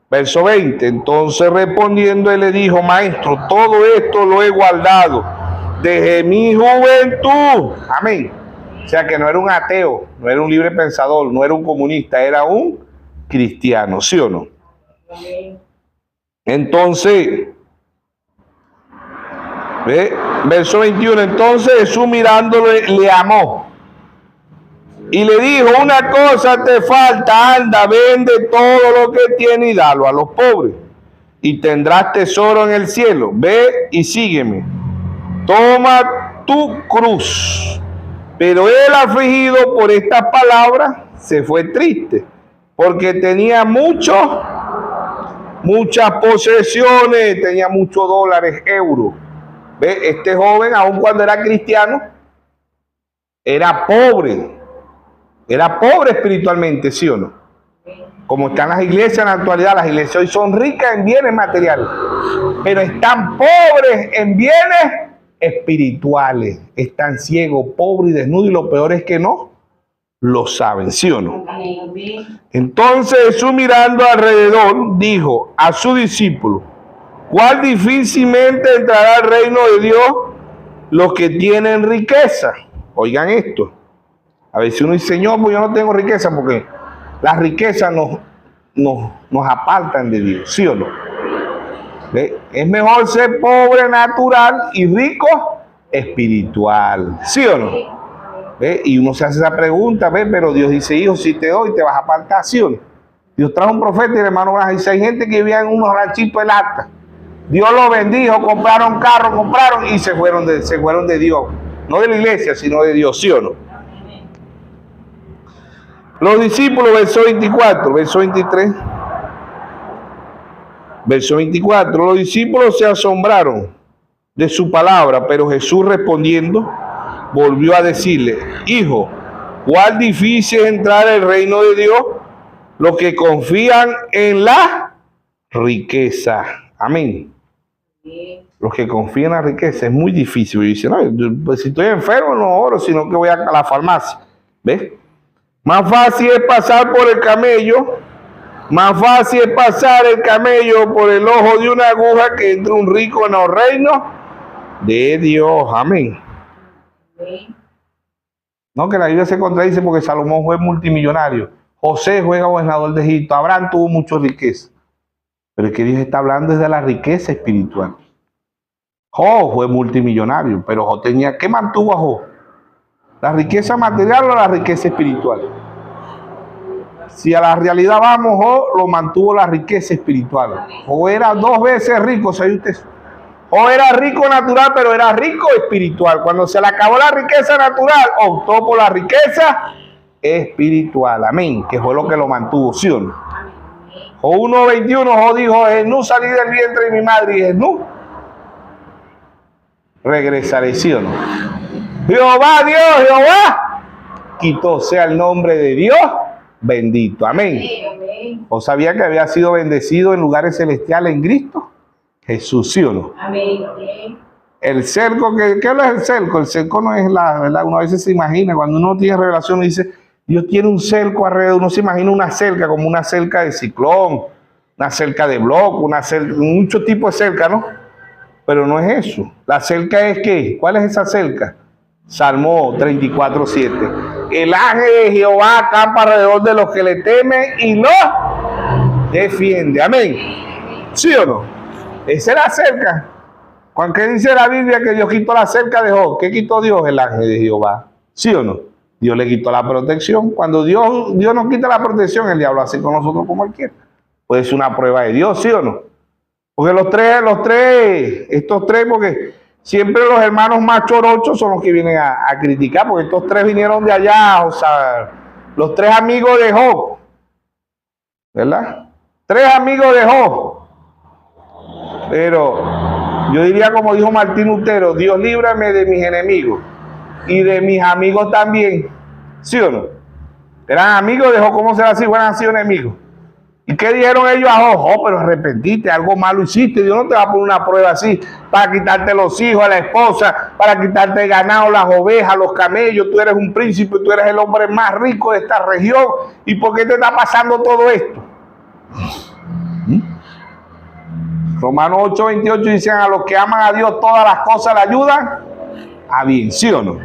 Verso 20. Entonces respondiendo él le dijo, maestro, todo esto lo he guardado desde mi juventud. Amén. O sea que no era un ateo, no era un libre pensador, no era un comunista, era un cristiano, ¿sí o no? Entonces, ¿ve? Verso 21, entonces Jesús mirándole le amó y le dijo, una cosa te falta, anda, vende todo lo que tienes y dalo a los pobres y tendrás tesoro en el cielo. Ve y sígueme. Toma tu cruz. Pero él, afligido por estas palabras, se fue triste, porque tenía muchas posesiones, tenía muchos dólares, euros. ¿Ve? Este joven, aun cuando era cristiano, era pobre espiritualmente, ¿sí o no? Como están las iglesias en la actualidad, las iglesias hoy son ricas en bienes materiales, pero están pobres en bienes espirituales, están ciegos, pobres y desnudos, y lo peor es que no lo saben, ¿sí o no? Entonces Jesús, mirando alrededor, dijo a su discípulo, ¿cuál difícilmente entrará al reino de Dios los que tienen riqueza? Oigan esto. A veces uno dice, Señor, pues yo no tengo riqueza, porque las riquezas nos apartan de Dios, ¿sí o no? ¿Ve? Es mejor ser pobre natural y rico espiritual, ¿sí o no? ¿Ve? Y uno se hace esa pregunta, ¿ve? Pero Dios dice, hijo, si te doy, te vas a apartar, ¿sí o no? Dios trajo un profeta y el hermano Branham dice, hay gente que vivía en unos ranchitos de lata. Dios lo bendijo, compraron carros, y se fueron de Dios. No de la iglesia, sino de Dios, ¿sí o no? Los discípulos, verso 24, verso 23. Verso 24, los discípulos se asombraron de su palabra, pero Jesús respondiendo, volvió a decirle, hijo, cuál difícil es entrar al reino de Dios los que confían en la riqueza. Amén. Los que confían en la riqueza es muy difícil. Y dicen, no, pues si estoy enfermo no oro, sino que voy a la farmacia. ¿Ves? Más fácil es pasar por el camello. Más fácil es pasar el camello por el ojo de una aguja que entre un rico en el reino de Dios. Amén. No, que la Biblia se contradice porque Salomón fue multimillonario. José fue gobernador de Egipto. Abraham tuvo mucha riqueza. Pero es que Dios está hablando es de la riqueza espiritual. Job fue multimillonario, pero Job tenía... ¿Qué mantuvo a Job? ¿La riqueza material o la riqueza espiritual? Si a la realidad vamos, Job lo mantuvo la riqueza espiritual. Job era 2 veces rico, ¿sabe usted? Job era rico natural, pero era rico espiritual. Cuando se le acabó la riqueza natural, optó por la riqueza espiritual. Amén. Que fue lo que lo mantuvo, ¿sí o no? Job 1:21, Job dijo, no salí del vientre de mi madre y no regresaré, ¿sí o no? Jehová, Dios, Jehová, quitó sea el nombre de Dios bendito. Amén. ¿O sabía que había sido bendecido en lugares celestiales en Cristo Jesús, sí o no? Amén. El cerco, ¿qué es el cerco? El cerco no es la verdad. Uno a veces se imagina, cuando uno tiene revelación y dice, Dios tiene un cerco alrededor, uno se imagina una cerca, como una cerca de ciclón, una cerca de bloque, una cerca, muchos tipos de cerca, ¿no? Pero no es eso. La cerca es ¿qué? ¿Cuál es esa cerca? Salmo 34:7. El ángel de Jehová acampa alrededor de los que le temen y los defiende. Amén. ¿Sí o no? Esa es la cerca. ¿Qué dice la Biblia que Dios quitó la cerca de Job? ¿Qué quitó Dios? El ángel de Jehová. ¿Sí o no? Dios le quitó la protección. Cuando Dios nos quita la protección, el diablo hace con nosotros como él quiera. Puede ser una prueba de Dios, ¿sí o no? Porque estos tres, porque siempre los hermanos más chorochos son los que vienen a criticar, porque estos 3 vinieron de allá, o sea, los 3 amigos de Job, ¿verdad? 3 amigos de Job. Pero yo diría como dijo Martín Lutero, Dios líbrame de mis enemigos y de mis amigos también, ¿sí o no? Eran amigos de Job, ¿cómo será si hubieran sido enemigos? ¿Y qué dijeron ellos a Job? Oh, pero arrepentiste, algo malo hiciste. Dios no te va a poner una prueba así para quitarte los hijos, a la esposa, para quitarte el ganado, las ovejas, los camellos. Tú eres un príncipe, tú eres el hombre más rico de esta región. ¿Y por qué te está pasando todo esto? Romanos 8:28 dicen, a los que aman a Dios todas las cosas le ayudan a bien, ¿sí o no?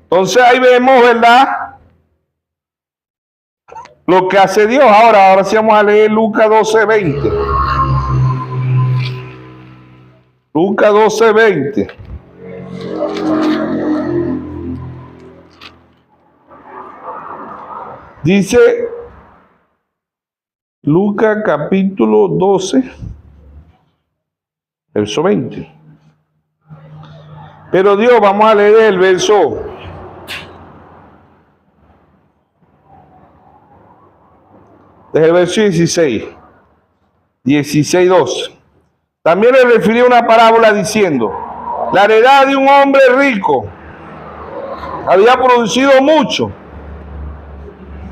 Entonces ahí vemos, ¿verdad?, lo que hace Dios. Ahora sí vamos a leer Lucas 12:20. Lucas 12:20. Dice Lucas capítulo 12, verso 20. Pero Dios, vamos a leer el verso 16, 12. También le refirió una parábola diciendo, la heredad de un hombre rico había producido mucho.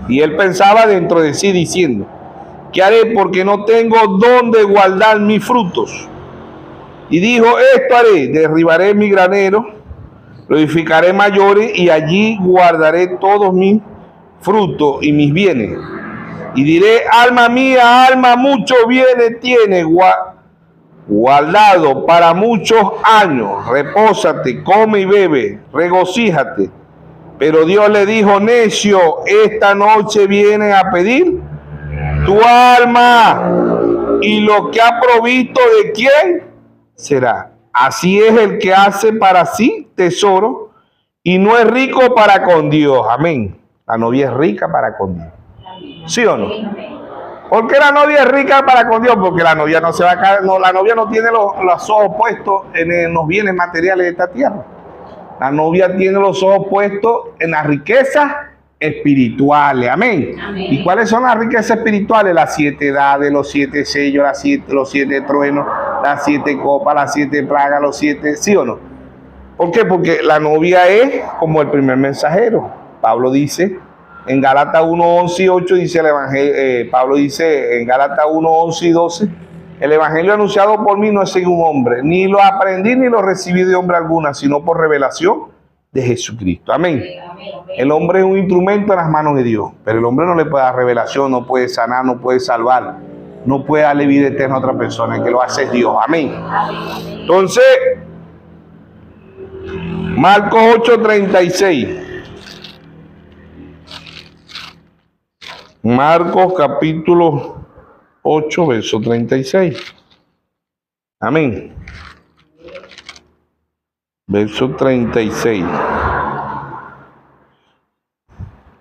Y él pensaba dentro de sí diciendo, ¿qué haré porque no tengo dónde guardar mis frutos? Y dijo, esto haré, derribaré mi granero, lo edificaré mayores y allí guardaré todos mis frutos y mis bienes. Y diré, alma mía, alma, muchos bienes tienes guardado para muchos años. Repósate, come y bebe, regocíjate. Pero Dios le dijo, necio, esta noche viene a pedir tu alma, y lo que ha provisto de quién será. Así es el que hace para sí tesoro y no es rico para con Dios. Amén. La novia es rica para con Dios. ¿Sí o no? ¿Por qué la novia es rica para con Dios? Porque la novia no se va a caer, no, la novia no tiene los ojos puestos en los bienes materiales de esta tierra. La novia tiene los ojos puestos en las riquezas espirituales. Amén. Amén. ¿Y cuáles son las riquezas espirituales? Las 7 edades, los 7 sellos, los 7 truenos, las 7 copas, las 7 plagas, los 7, ¿sí o no? ¿Por qué? Porque la novia es como el primer mensajero. Pablo dice en Gálatas 1:11-8 dice el evangelio, Pablo dice en Gálatas 1:11-12, el evangelio anunciado por mí no es según hombre, ni lo aprendí ni lo recibí de hombre alguna, sino por revelación de Jesucristo. Amén. El hombre es un instrumento en las manos de Dios, pero el hombre no le puede dar revelación, no puede sanar, no puede salvar, no puede darle vida eterna a otra persona. El que lo hace es Dios. Amén. Entonces, Marcos 8:36. Marcos capítulo 8, verso 36. Amén. Verso 36.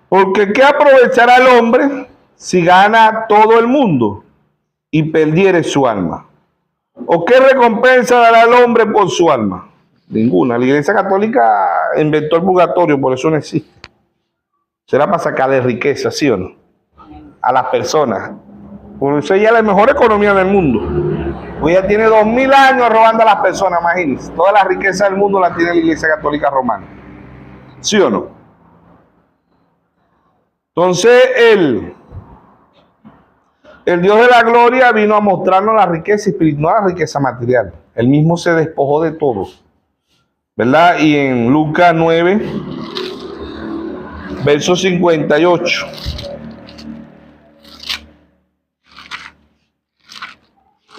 Porque ¿qué aprovechará el hombre si gana todo el mundo y perdiere su alma? ¿O qué recompensa dará el hombre por su alma? Ninguna. La Iglesia Católica inventó el purgatorio, por eso no existe. Será para sacarle riqueza, ¿sí o no? A las personas. Por eso ella es la mejor economía del mundo. Pues ella tiene 2000 años robando a las personas, imagínense. Toda la riqueza del mundo la tiene la Iglesia Católica Romana. ¿Sí o no? Entonces, el Dios de la gloria vino a mostrarnos la riqueza espiritual, no la riqueza material. Él mismo se despojó de todo, ¿verdad? Y en Lucas 9, verso 58.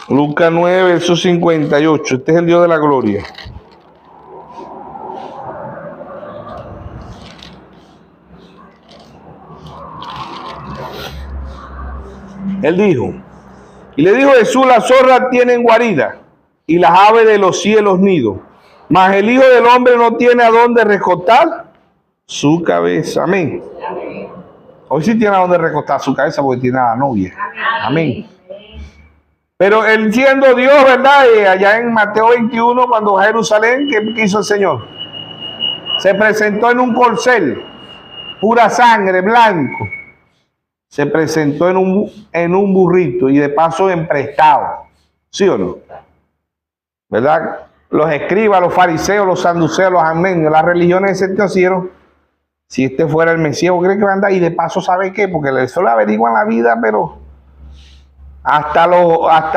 Lucas 9, verso 58. Este es el Dios de la gloria. Él dijo, y le dijo Jesús: las zorras tienen guarida y las aves de los cielos nido, mas el Hijo del Hombre no tiene a dónde recostar su cabeza. Amén. Hoy sí tiene a dónde recostar su cabeza porque tiene a la novia. Amén. Pero él siendo Dios, ¿verdad? Allá en Mateo 21, cuando a Jerusalén, ¿qué hizo el Señor? Se presentó en un corcel, pura sangre, blanco. Se presentó en un burrito y de paso emprestado. ¿Sí o no? ¿Verdad? Los escribas, los fariseos, los saduceos, los armenios, las religiones de ese tiempo hicieron, si este fuera el Mesías, ¿vos crees que va a andar? Y de paso, ¿sabe qué? Porque eso le averiguan la vida, pero hasta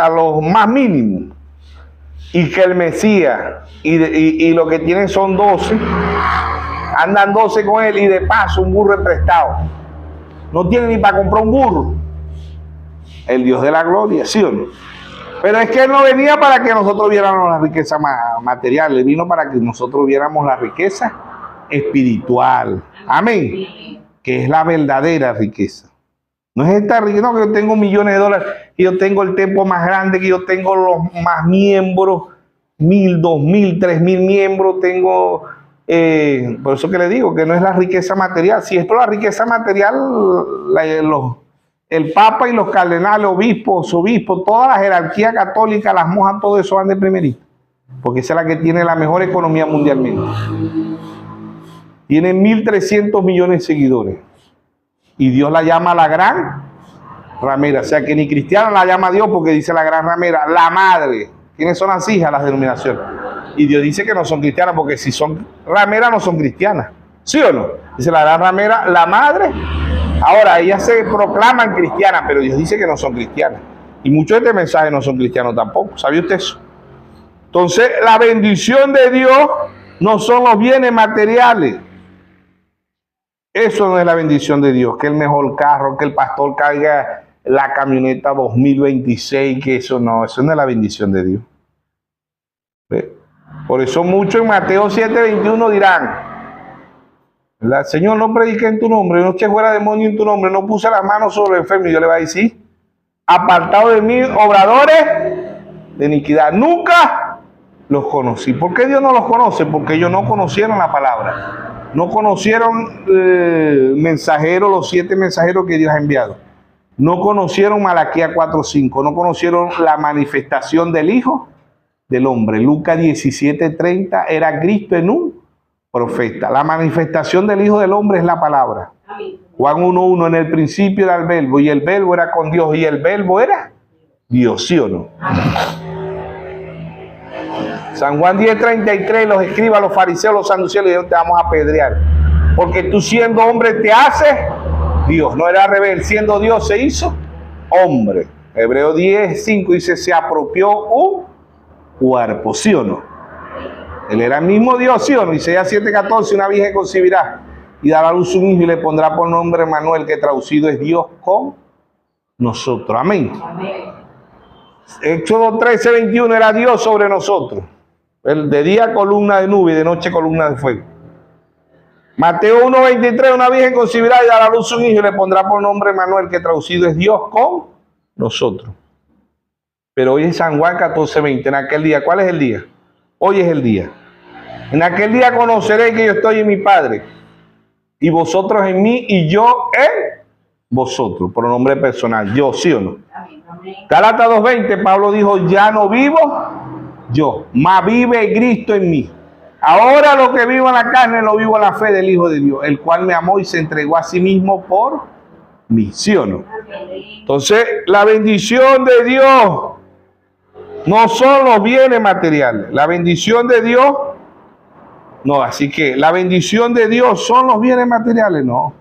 los más mínimos. Y que el Mesías, y lo que tienen son 12, andan 12 con él y de paso un burro emprestado. No tiene ni para comprar un burro. El Dios de la gloria, ¿sí o no? Pero es que Él no venía para que nosotros viéramos la riqueza material. Él vino para que nosotros viéramos la riqueza espiritual. Amén. Que es la verdadera riqueza. No es esta riqueza, no, que yo tengo millones de dólares, que yo tengo el templo más grande, que yo tengo los más miembros, 1000, 2000, 3000 miembros, tengo... por eso que le digo que no es la riqueza material. Si es por la riqueza material, el Papa y los cardenales, obispos, toda la jerarquía católica, las monjas, todo eso van de primerita, porque esa es la que tiene la mejor economía mundialmente. Tiene 1.300 millones de seguidores y Dios la llama la gran ramera. O sea que ni cristiana la llama Dios, porque dice la gran ramera, la madre. ¿Quiénes son las hijas? Las denominaciones. Y Dios dice que no son cristianas, porque si son rameras no son cristianas. ¿Sí o no? Dice la gran ramera, la madre. Ahora, ellas se proclaman cristianas, pero Dios dice que no son cristianas. Y muchos de este mensaje no son cristianos tampoco. ¿Sabía usted eso? Entonces, la bendición de Dios no son los bienes materiales. Eso no es la bendición de Dios. Que el mejor carro, que el pastor caiga la camioneta 2026, que eso no es la bendición de Dios. ¿Ve? Por eso muchos en Mateo 7:21 dirán, ¿verdad? Señor, no prediqué en tu nombre, no eché fuera demonio en tu nombre, no puse las manos sobre el enfermo. Y yo le voy a decir, apartado de mí, obradores de iniquidad, nunca los conocí. ¿Por qué Dios no los conoce? Porque ellos no conocieron la palabra, no conocieron mensajeros, los 7 mensajeros que Dios ha enviado. No conocieron Malaquías 4:5, no conocieron la manifestación del Hijo del Hombre. Lucas 17:30 era Cristo en un profeta. La manifestación del Hijo del Hombre es la palabra. Amén. Juan 1:1, en el principio era el Verbo, y el Verbo era con Dios, y el Verbo era Dios, ¿sí o no? Amén. San Juan 10:33, los escribas, los fariseos, los saduceos, dijeron, te vamos a apedrear, porque tú siendo hombre te haces Dios. No era al revés, siendo Dios se hizo hombre. Hebreo 10:5 dice, se apropió un cuerpo, ¿sí o no? Él era el mismo Dios, ¿sí o no? Isaías 7:14, una virgen concebirá y dará a luz un hijo y le pondrá por nombre Emmanuel, que traducido es Dios con nosotros. Amén. Amén. Éxodo 13:21 era Dios sobre nosotros. De día columna de nube y de noche columna de fuego. Mateo 1:23, una virgen concebirá y dará a luz un hijo y le pondrá por nombre Manuel, que traducido es Dios con nosotros. Pero hoy es San Juan 14:20, en aquel día. ¿Cuál es el día? Hoy es el día. En aquel día conoceréis que yo estoy en mi Padre, y vosotros en mí, y yo en vosotros. Pronombre personal, yo, ¿sí o no? Gálatas 2:20, Pablo dijo, ya no vivo yo, mas vive Cristo en mí. Ahora lo que vivo en la carne lo vivo en la fe del Hijo de Dios, el cual me amó y se entregó a sí mismo por mí, ¿sí o no? Entonces, la bendición de Dios no son los bienes materiales. La bendición de Dios, no, así que la bendición de Dios son los bienes materiales, no.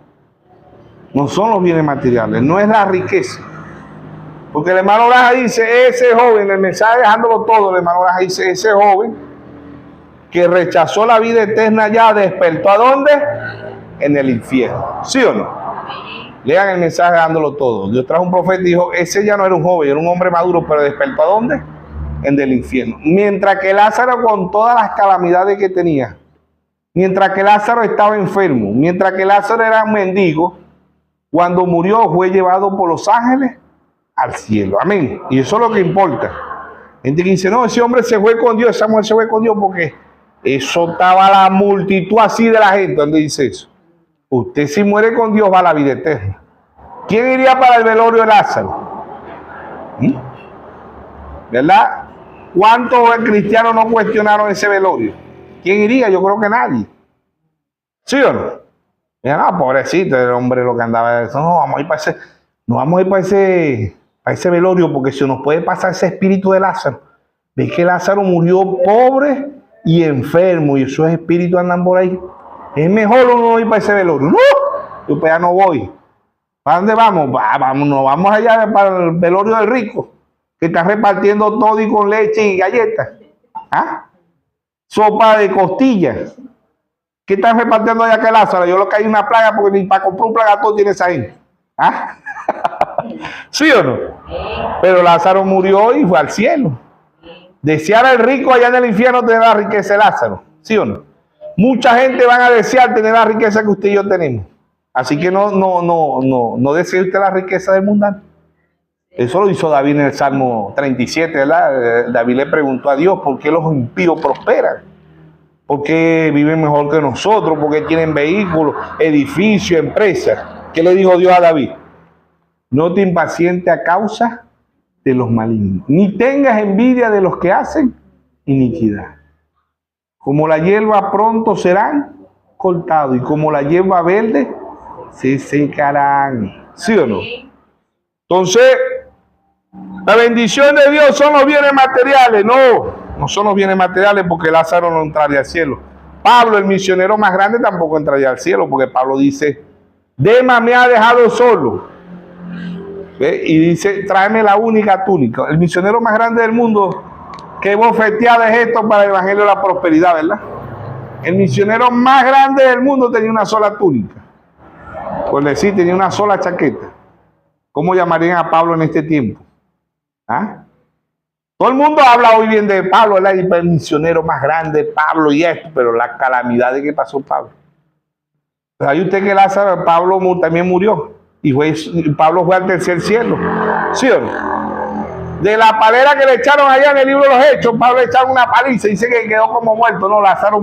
No son los bienes materiales, no es la riqueza. Porque el hermano Braja dice, ese joven, el mensaje dejándolo todo, el hermano Braja dice, ese joven que rechazó la vida eterna ya despertó ¿a dónde? En el infierno. ¿Sí o no? Lean el mensaje dejándolo todo. Dios trajo un profeta y dijo, ese ya no era un joven, era un hombre maduro, pero despertó ¿a dónde? En el infierno. Mientras que Lázaro, con todas las calamidades que tenía, mientras que Lázaro estaba enfermo, mientras que Lázaro era un mendigo, cuando murió fue llevado por los ángeles al cielo. Amén. Y eso es lo que importa. Gente que dice, no, ese hombre se fue con Dios, esa mujer se fue con Dios, porque eso estaba la multitud así de la gente. ¿Dónde dice eso? Usted si muere con Dios va a la vida eterna. ¿Quién iría para el velorio de Lázaro? ¿Verdad? ¿Cuántos cristianos no cuestionaron ese velorio? ¿Quién iría? Yo creo que nadie. ¿Sí o no? Mira, no, pobrecito, el hombre lo que andaba. No, vamos a ir para ese, no vamos a ir para ese velorio, porque se nos puede pasar ese espíritu de Lázaro. Ves que Lázaro murió pobre y enfermo, y esos espíritus andan por ahí. Es mejor uno no ir para ese velorio. No, yo para allá no voy. ¿Para dónde vamos? Vamos allá para el velorio del rico, que está repartiendo todo y con leche y galletas. ¿Ah? Sopa de costillas. ¿Qué están repartiendo allá que Lázaro? Yo lo que hay una plaga, porque ni para comprar un plagatón tiene esa gente. ¿Ah? ¿Sí o no? Pero Lázaro murió y fue al cielo. Desear al rico allá en el infierno tener la riqueza de Lázaro. ¿Sí o no? Mucha gente van a desear tener la riqueza que usted y yo tenemos. Así que no desee usted la riqueza del mundano. Eso lo hizo David en el Salmo 37, ¿verdad? David le preguntó a Dios por qué los impíos prosperan. ¿Por qué viven mejor que nosotros? ¿Por qué tienen vehículos, edificios, empresas? ¿Qué le dijo Dios a David? No te impacientes a causa de los malignos, ni tengas envidia de los que hacen iniquidad. Como la hierba pronto serán cortados, y como la hierba verde se secarán. ¿Sí o no? Entonces, la bendición de Dios son los bienes materiales. No son los bienes materiales, porque Lázaro no entraría al cielo. Pablo, el misionero más grande, tampoco entraría al cielo, porque Pablo dice, Demas me ha dejado solo. ¿Ve? Y dice, tráeme la única túnica. El misionero más grande del mundo, qué bofeteada es esto para el evangelio de la prosperidad, ¿verdad? El misionero más grande del mundo tenía una sola túnica. Por decir, tenía una sola chaqueta. ¿Cómo llamarían a Pablo en este tiempo? ¿Ah? Todo el mundo habla hoy bien de Pablo, ¿verdad? El misionero más grande, Pablo y esto, pero la calamidad de que pasó Pablo. ¿Sabe usted que Lázaro, Pablo también murió? Y Pablo fue al tercer cielo. ¿Sí o no? De la palera que le echaron allá en el libro de los Hechos, Pablo le echaron una paliza y dice que quedó como muerto. No, Lázaro,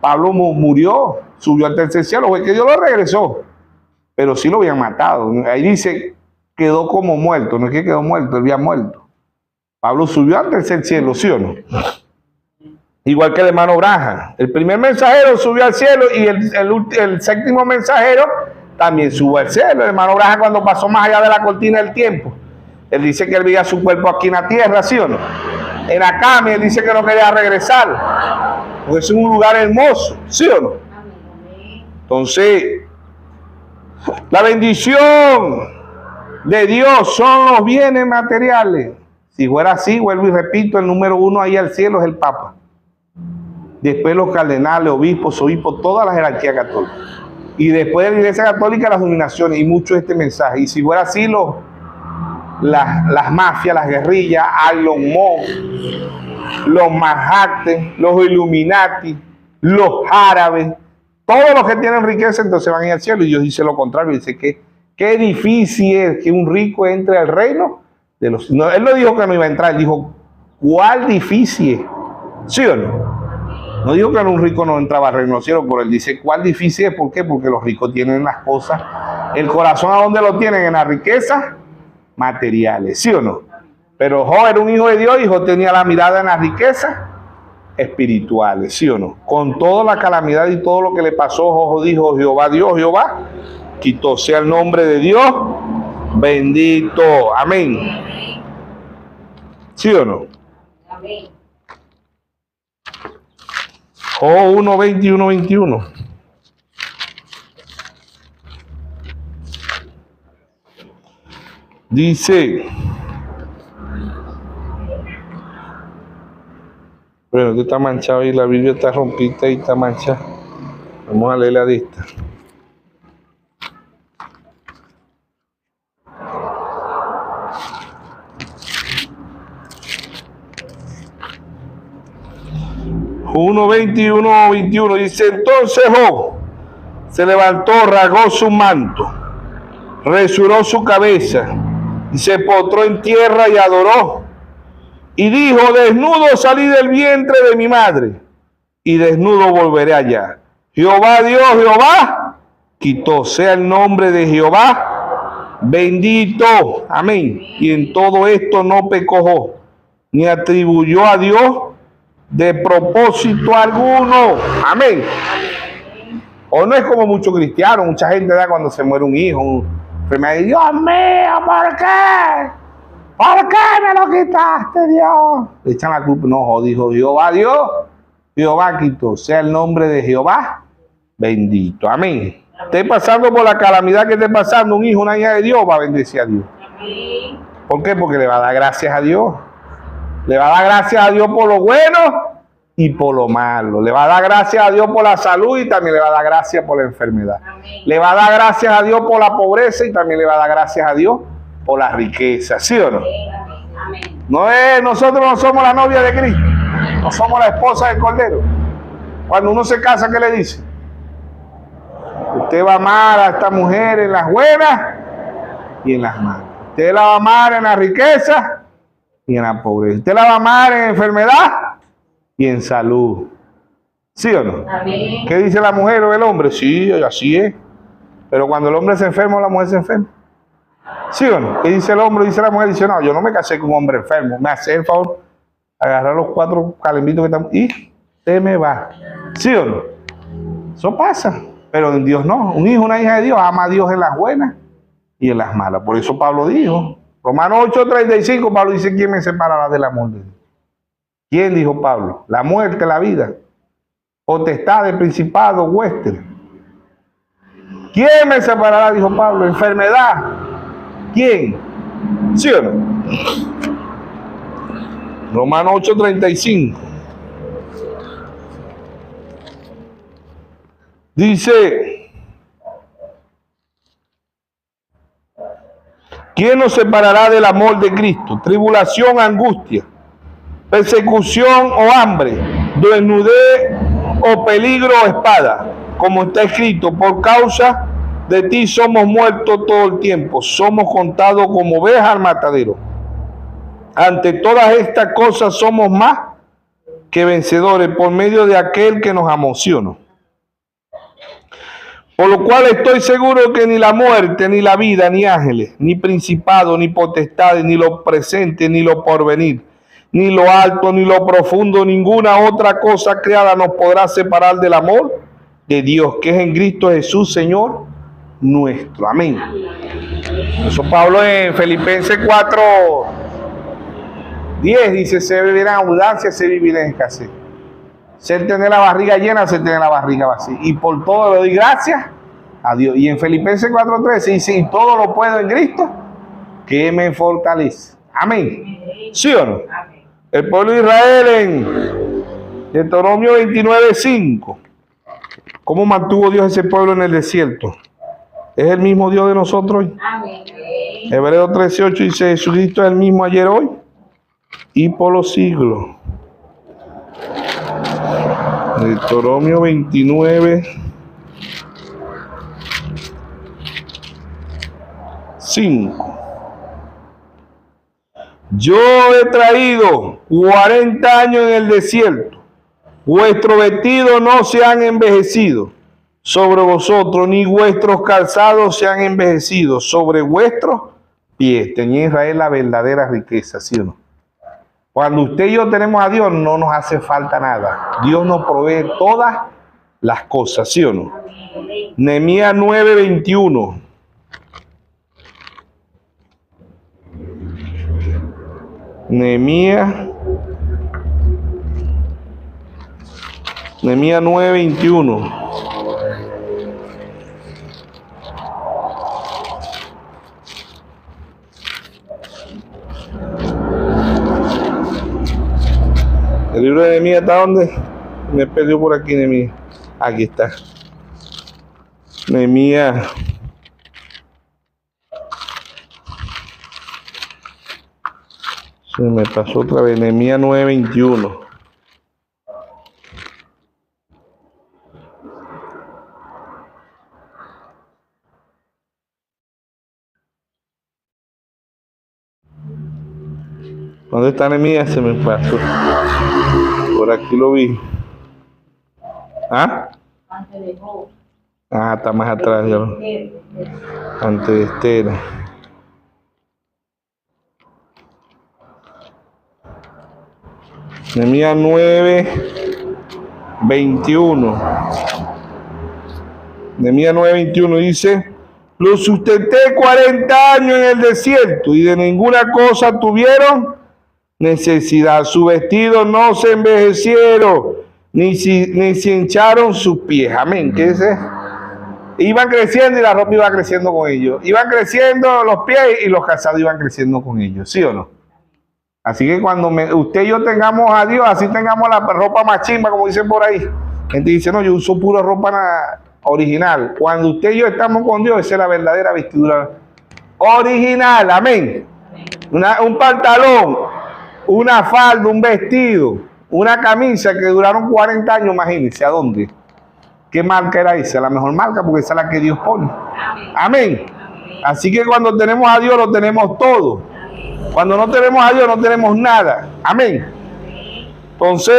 Pablo murió, subió al tercer cielo, fue que Dios lo regresó. Pero sí lo habían matado. Ahí dice, quedó como muerto, no es que quedó muerto, él había muerto. Pablo subió al tercer cielo, ¿sí o no? Igual que el hermano Braja. El primer mensajero subió al cielo y el séptimo mensajero también subió al cielo. El hermano Braja, cuando pasó más allá de la cortina del tiempo, él dice que él veía su cuerpo aquí en la tierra, ¿sí o no? En Acame, él dice que no quería regresar, porque es un lugar hermoso, ¿sí o no? Entonces, la bendición de Dios son los bienes materiales. Si fuera así, vuelvo y repito, el número uno ahí al cielo es el Papa. Después los cardenales, obispos, toda la jerarquía católica. Y después de la Iglesia Católica, las dominaciones, y mucho de este mensaje. Y si fuera así, las mafias, las guerrillas, los Manhattan, los Illuminati, los árabes, Todos los que tienen riqueza entonces van a ir al cielo. Y Dios dice lo contrario. Dice que qué difícil es que un rico entre al reino de los... No, él no dijo que no iba a entrar. Él dijo, ¿cuál difícil es? ¿Sí o no? No dijo que un rico no entraba al reino de los cielos, pero él dice, ¿cuál difícil es? ¿Por qué? Porque los ricos tienen las cosas. El corazón, ¿a dónde lo tienen? En las riquezas materiales. ¿Sí o no? Pero Job era un hijo de Dios y Job tenía la mirada en las riquezas espirituales, ¿sí o no? Con toda la calamidad y todo lo que le pasó, Job dijo, Jehová Dios, Jehová, quitó sea el nombre de Dios, bendito, amén. ¿Sí o no? Amén. Job 1, 21, 21. Dice... Bueno, esto está manchado y la Biblia está rompida y está manchada. Vamos a leer la de esta. Uno 21, 21 dice, entonces Job se levantó, rasgó su manto, resuró su cabeza y se postró en tierra y adoró. Y dijo, desnudo salí del vientre de mi madre, y desnudo volveré allá. Jehová Dios, Jehová, quitó sea el nombre de Jehová, bendito, amén. Y en todo esto no pecó Job, ni atribuyó a Dios de propósito alguno, amén. O no es como muchos cristianos, mucha gente da cuando se muere un hijo, me dice, Dios mío, ¿por qué? ¿Por qué me lo quitaste, Dios? Le echan la culpa. No, dijo Jehová Dios, Jehová quitó. Sea el nombre de Jehová bendito. Amén. Esté pasando por la calamidad que esté pasando, un hijo, una hija de Dios va a bendecir a Dios. Amén. ¿Por qué? Porque le va a dar gracias a Dios. Le va a dar gracias a Dios por lo bueno y por lo malo. Le va a dar gracias a Dios por la salud y también le va a dar gracias por la enfermedad. Amén. Le va a dar gracias a Dios por la pobreza y también le va a dar gracias a Dios por la riqueza, ¿sí o no? Amén. No es, nosotros no somos la novia de Cristo, no somos la esposa del Cordero. Cuando uno se casa, ¿qué le dice? Usted va a amar a esta mujer en las buenas y en las malas. Usted la va a amar en la riqueza y en la pobreza. Usted la va a amar en enfermedad y en salud. ¿Sí o no? Amén. ¿Qué dice la mujer o el hombre? Sí, así es. Pero cuando el hombre se enferma, la mujer se enferma. ¿Sí o no? ¿Qué dice el hombre? Dice la mujer, dice, no, yo no me casé con un hombre enfermo. Me hace el favor, agarrar los 4 calembitos que estamos y se me va. ¿Sí o no? Eso pasa. Pero en Dios no. Un hijo, una hija de Dios, ama a Dios en las buenas y en las malas. Por eso Pablo dijo, Romanos 8:35, Pablo dice, ¿quién me separará del amor de Dios? ¿Quién dijo Pablo? La muerte, la vida. Potestad del principado, huestes. ¿Quién me separará? Dijo Pablo. Enfermedad. ¿Quién? ¿Sí o no? Romanos 8:35. Dice, ¿quién nos separará del amor de Cristo? Tribulación, angustia, persecución o hambre, desnudez o peligro o espada, como está escrito, por causa de ti somos muertos todo el tiempo, somos contados como ovejas al matadero. Ante todas estas cosas somos más que vencedores por medio de aquel que nos amó, ¿sí o no? Por lo cual estoy seguro que ni la muerte, ni la vida, ni ángeles, ni principados, ni potestades, ni lo presente, ni lo porvenir, ni lo alto, ni lo profundo, ninguna otra cosa creada nos podrá separar del amor de Dios, que es en Cristo Jesús, Señor nuestro. Amén. Eso Pablo en Filipenses 4:10 dice, se vivirá en abundancia, se vivirá en escasez. Se tener la barriga llena, se tener la barriga vacía. Y por todo le doy gracias a Dios. Y en Filipenses 4:13 dice, y todo lo puedo en Cristo, que me fortalece. Amén. ¿Sí o no? El pueblo de Israel en Deuteronomio 29:5. ¿Cómo mantuvo Dios ese pueblo en el desierto? ¿Es el mismo Dios de nosotros hoy? Amén. Hebreos 13:8 dice, Jesucristo es el mismo ayer, hoy y por los siglos. Deuteronomio 29, 5. Yo he traído 40 años en el desierto. Vuestros vestidos no se han envejecido sobre vosotros, ni vuestros calzados se han envejecido sobre vuestros pies. Tenía Israel la verdadera riqueza, ¿sí o no? Cuando usted y yo tenemos a Dios, no nos hace falta nada. Dios nos provee todas las cosas, ¿sí o no? Nehemías 9:21. Nehemías 9:21. El libro de Nehemías está donde me perdió por aquí. Nehemías, aquí está. Nehemías se me pasó otra vez. Nehemías 9:21. ¿Dónde está Nehemías? Se me pasó. Por aquí lo vi. ¿Ah? Antes de Job. Ah, está más atrás. Ya. Antes de Esther. Nehemías 9:21. Nehemías 9:21 dice: lo sustenté 40 años en el desierto y de ninguna cosa tuvieron necesidad. Sus vestidos no se envejecieron, ni se hincharon sus pies. Amén. ¿Qué dice? Iban creciendo y la ropa iba creciendo con ellos. Iban creciendo los pies y los calzados iban creciendo con ellos. ¿Sí o no? Así que cuando usted y yo tengamos a Dios, así tengamos la ropa más chimba, como dicen por ahí. Gente dice, no, yo uso pura ropa original. Cuando usted y yo estamos con Dios, esa es la verdadera vestidura original. Amén. Un pantalón, una falda, un vestido, una camisa que duraron 40 años, imagínense, ¿a dónde? ¿Qué marca era esa? La mejor marca, porque esa es la que Dios pone. Amén. Así que cuando tenemos a Dios, lo tenemos todo. Cuando no tenemos a Dios, no tenemos nada. Amén. Entonces,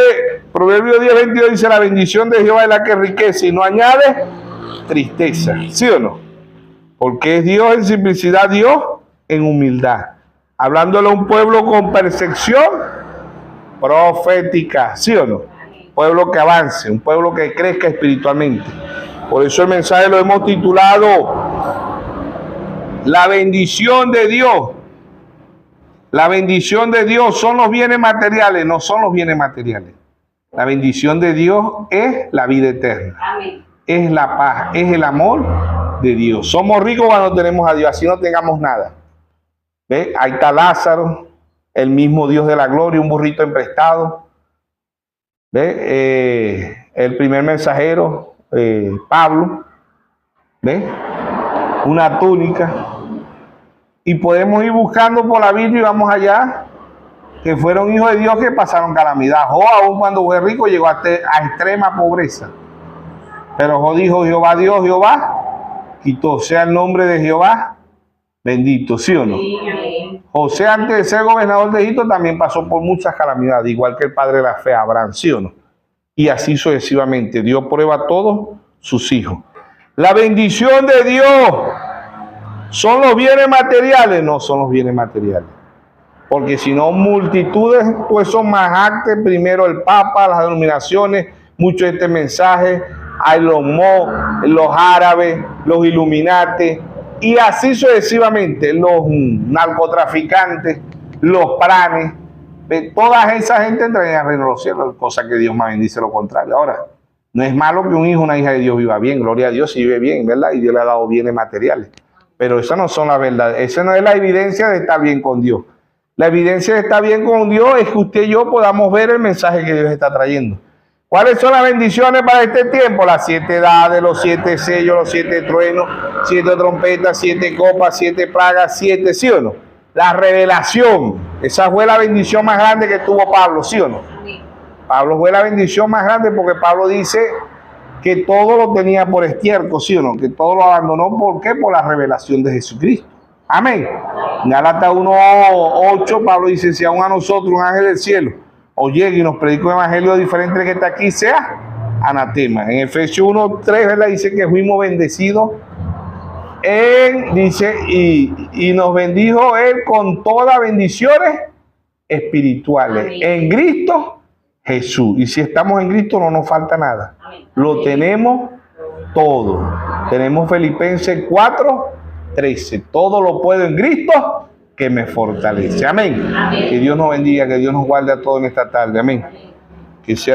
Proverbios 10:22 dice, la bendición de Jehová es la que enriquece y no añade tristeza. ¿Sí o no? Porque es Dios en simplicidad, Dios en humildad. Hablándole a un pueblo con percepción profética. ¿Sí o no? Pueblo que avance, un pueblo que crezca espiritualmente. Por eso el mensaje lo hemos titulado La bendición de Dios. La bendición de Dios son los bienes materiales, no son los bienes materiales. La bendición de Dios es la vida eterna. Amén. Es la paz, es el amor de Dios. Somos ricos cuando tenemos a Dios, así no tengamos nada. ¿Ve? Ahí está Lázaro, el mismo Dios de la gloria, un burrito emprestado. ¿Ve? El primer mensajero, Pablo, ¿ve? Una túnica. Y podemos ir buscando por la Biblia y vamos allá, que fueron hijos de Dios que pasaron calamidad. Job, aún cuando fue rico, llegó a extrema pobreza. Pero Job dijo, Jehová Dios, Jehová quitó, sea el nombre de Jehová bendito, ¿sí o no? Sí. José, antes de ser gobernador de Egipto, también pasó por muchas calamidades, igual que el padre de la fe, Abraham, ¿sí o no? Y así sucesivamente. Dios prueba a todos sus hijos. La bendición de Dios son los bienes materiales, no son los bienes materiales. Porque si no, multitudes, pues son más actos, primero el Papa, las denominaciones, muchos de este mensaje, hay los árabes, los Illuminati, y así sucesivamente, los narcotraficantes, los pranes, toda esa gente entra en el reino de los cielos, cosa que Dios más bendice lo contrario. Ahora, no es malo que un hijo, una hija de Dios viva bien, gloria a Dios, si vive bien, ¿verdad? Y Dios le ha dado bienes materiales. Pero eso no son la verdad, esa no es la evidencia de estar bien con Dios. La evidencia de estar bien con Dios es que usted y yo podamos ver el mensaje que Dios está trayendo. ¿Cuáles son las bendiciones para este tiempo? Las 7 edades, los 7 sellos, los 7 truenos, 7 trompetas, 7 copas, 7 plagas, 7, ¿sí o no? La revelación, esa fue la bendición más grande que tuvo Pablo, ¿sí o no? Pablo fue la bendición más grande porque Pablo dice que todo lo tenía por estiércol, ¿sí o no? Que todo lo abandonó, ¿por qué? Por la revelación de Jesucristo. Amén. Gálatas 1:8, Pablo dice, si aún a nosotros un ángel del cielo os llega y nos predica un evangelio diferente del que está aquí, sea anatema. En Efesios 1:3, ¿verdad? Dice que fuimos bendecidos. Él dice, y nos bendijo Él con todas bendiciones espirituales. Amén. En Cristo Jesús. Y si estamos en Cristo no nos falta nada. Amén. Lo tenemos todo. Tenemos Filipenses 4:13. Todo lo puedo en Cristo que me fortalece. Amén. Amén. Que Dios nos bendiga, que Dios nos guarde a todos en esta tarde. Amén. Amén. Que sea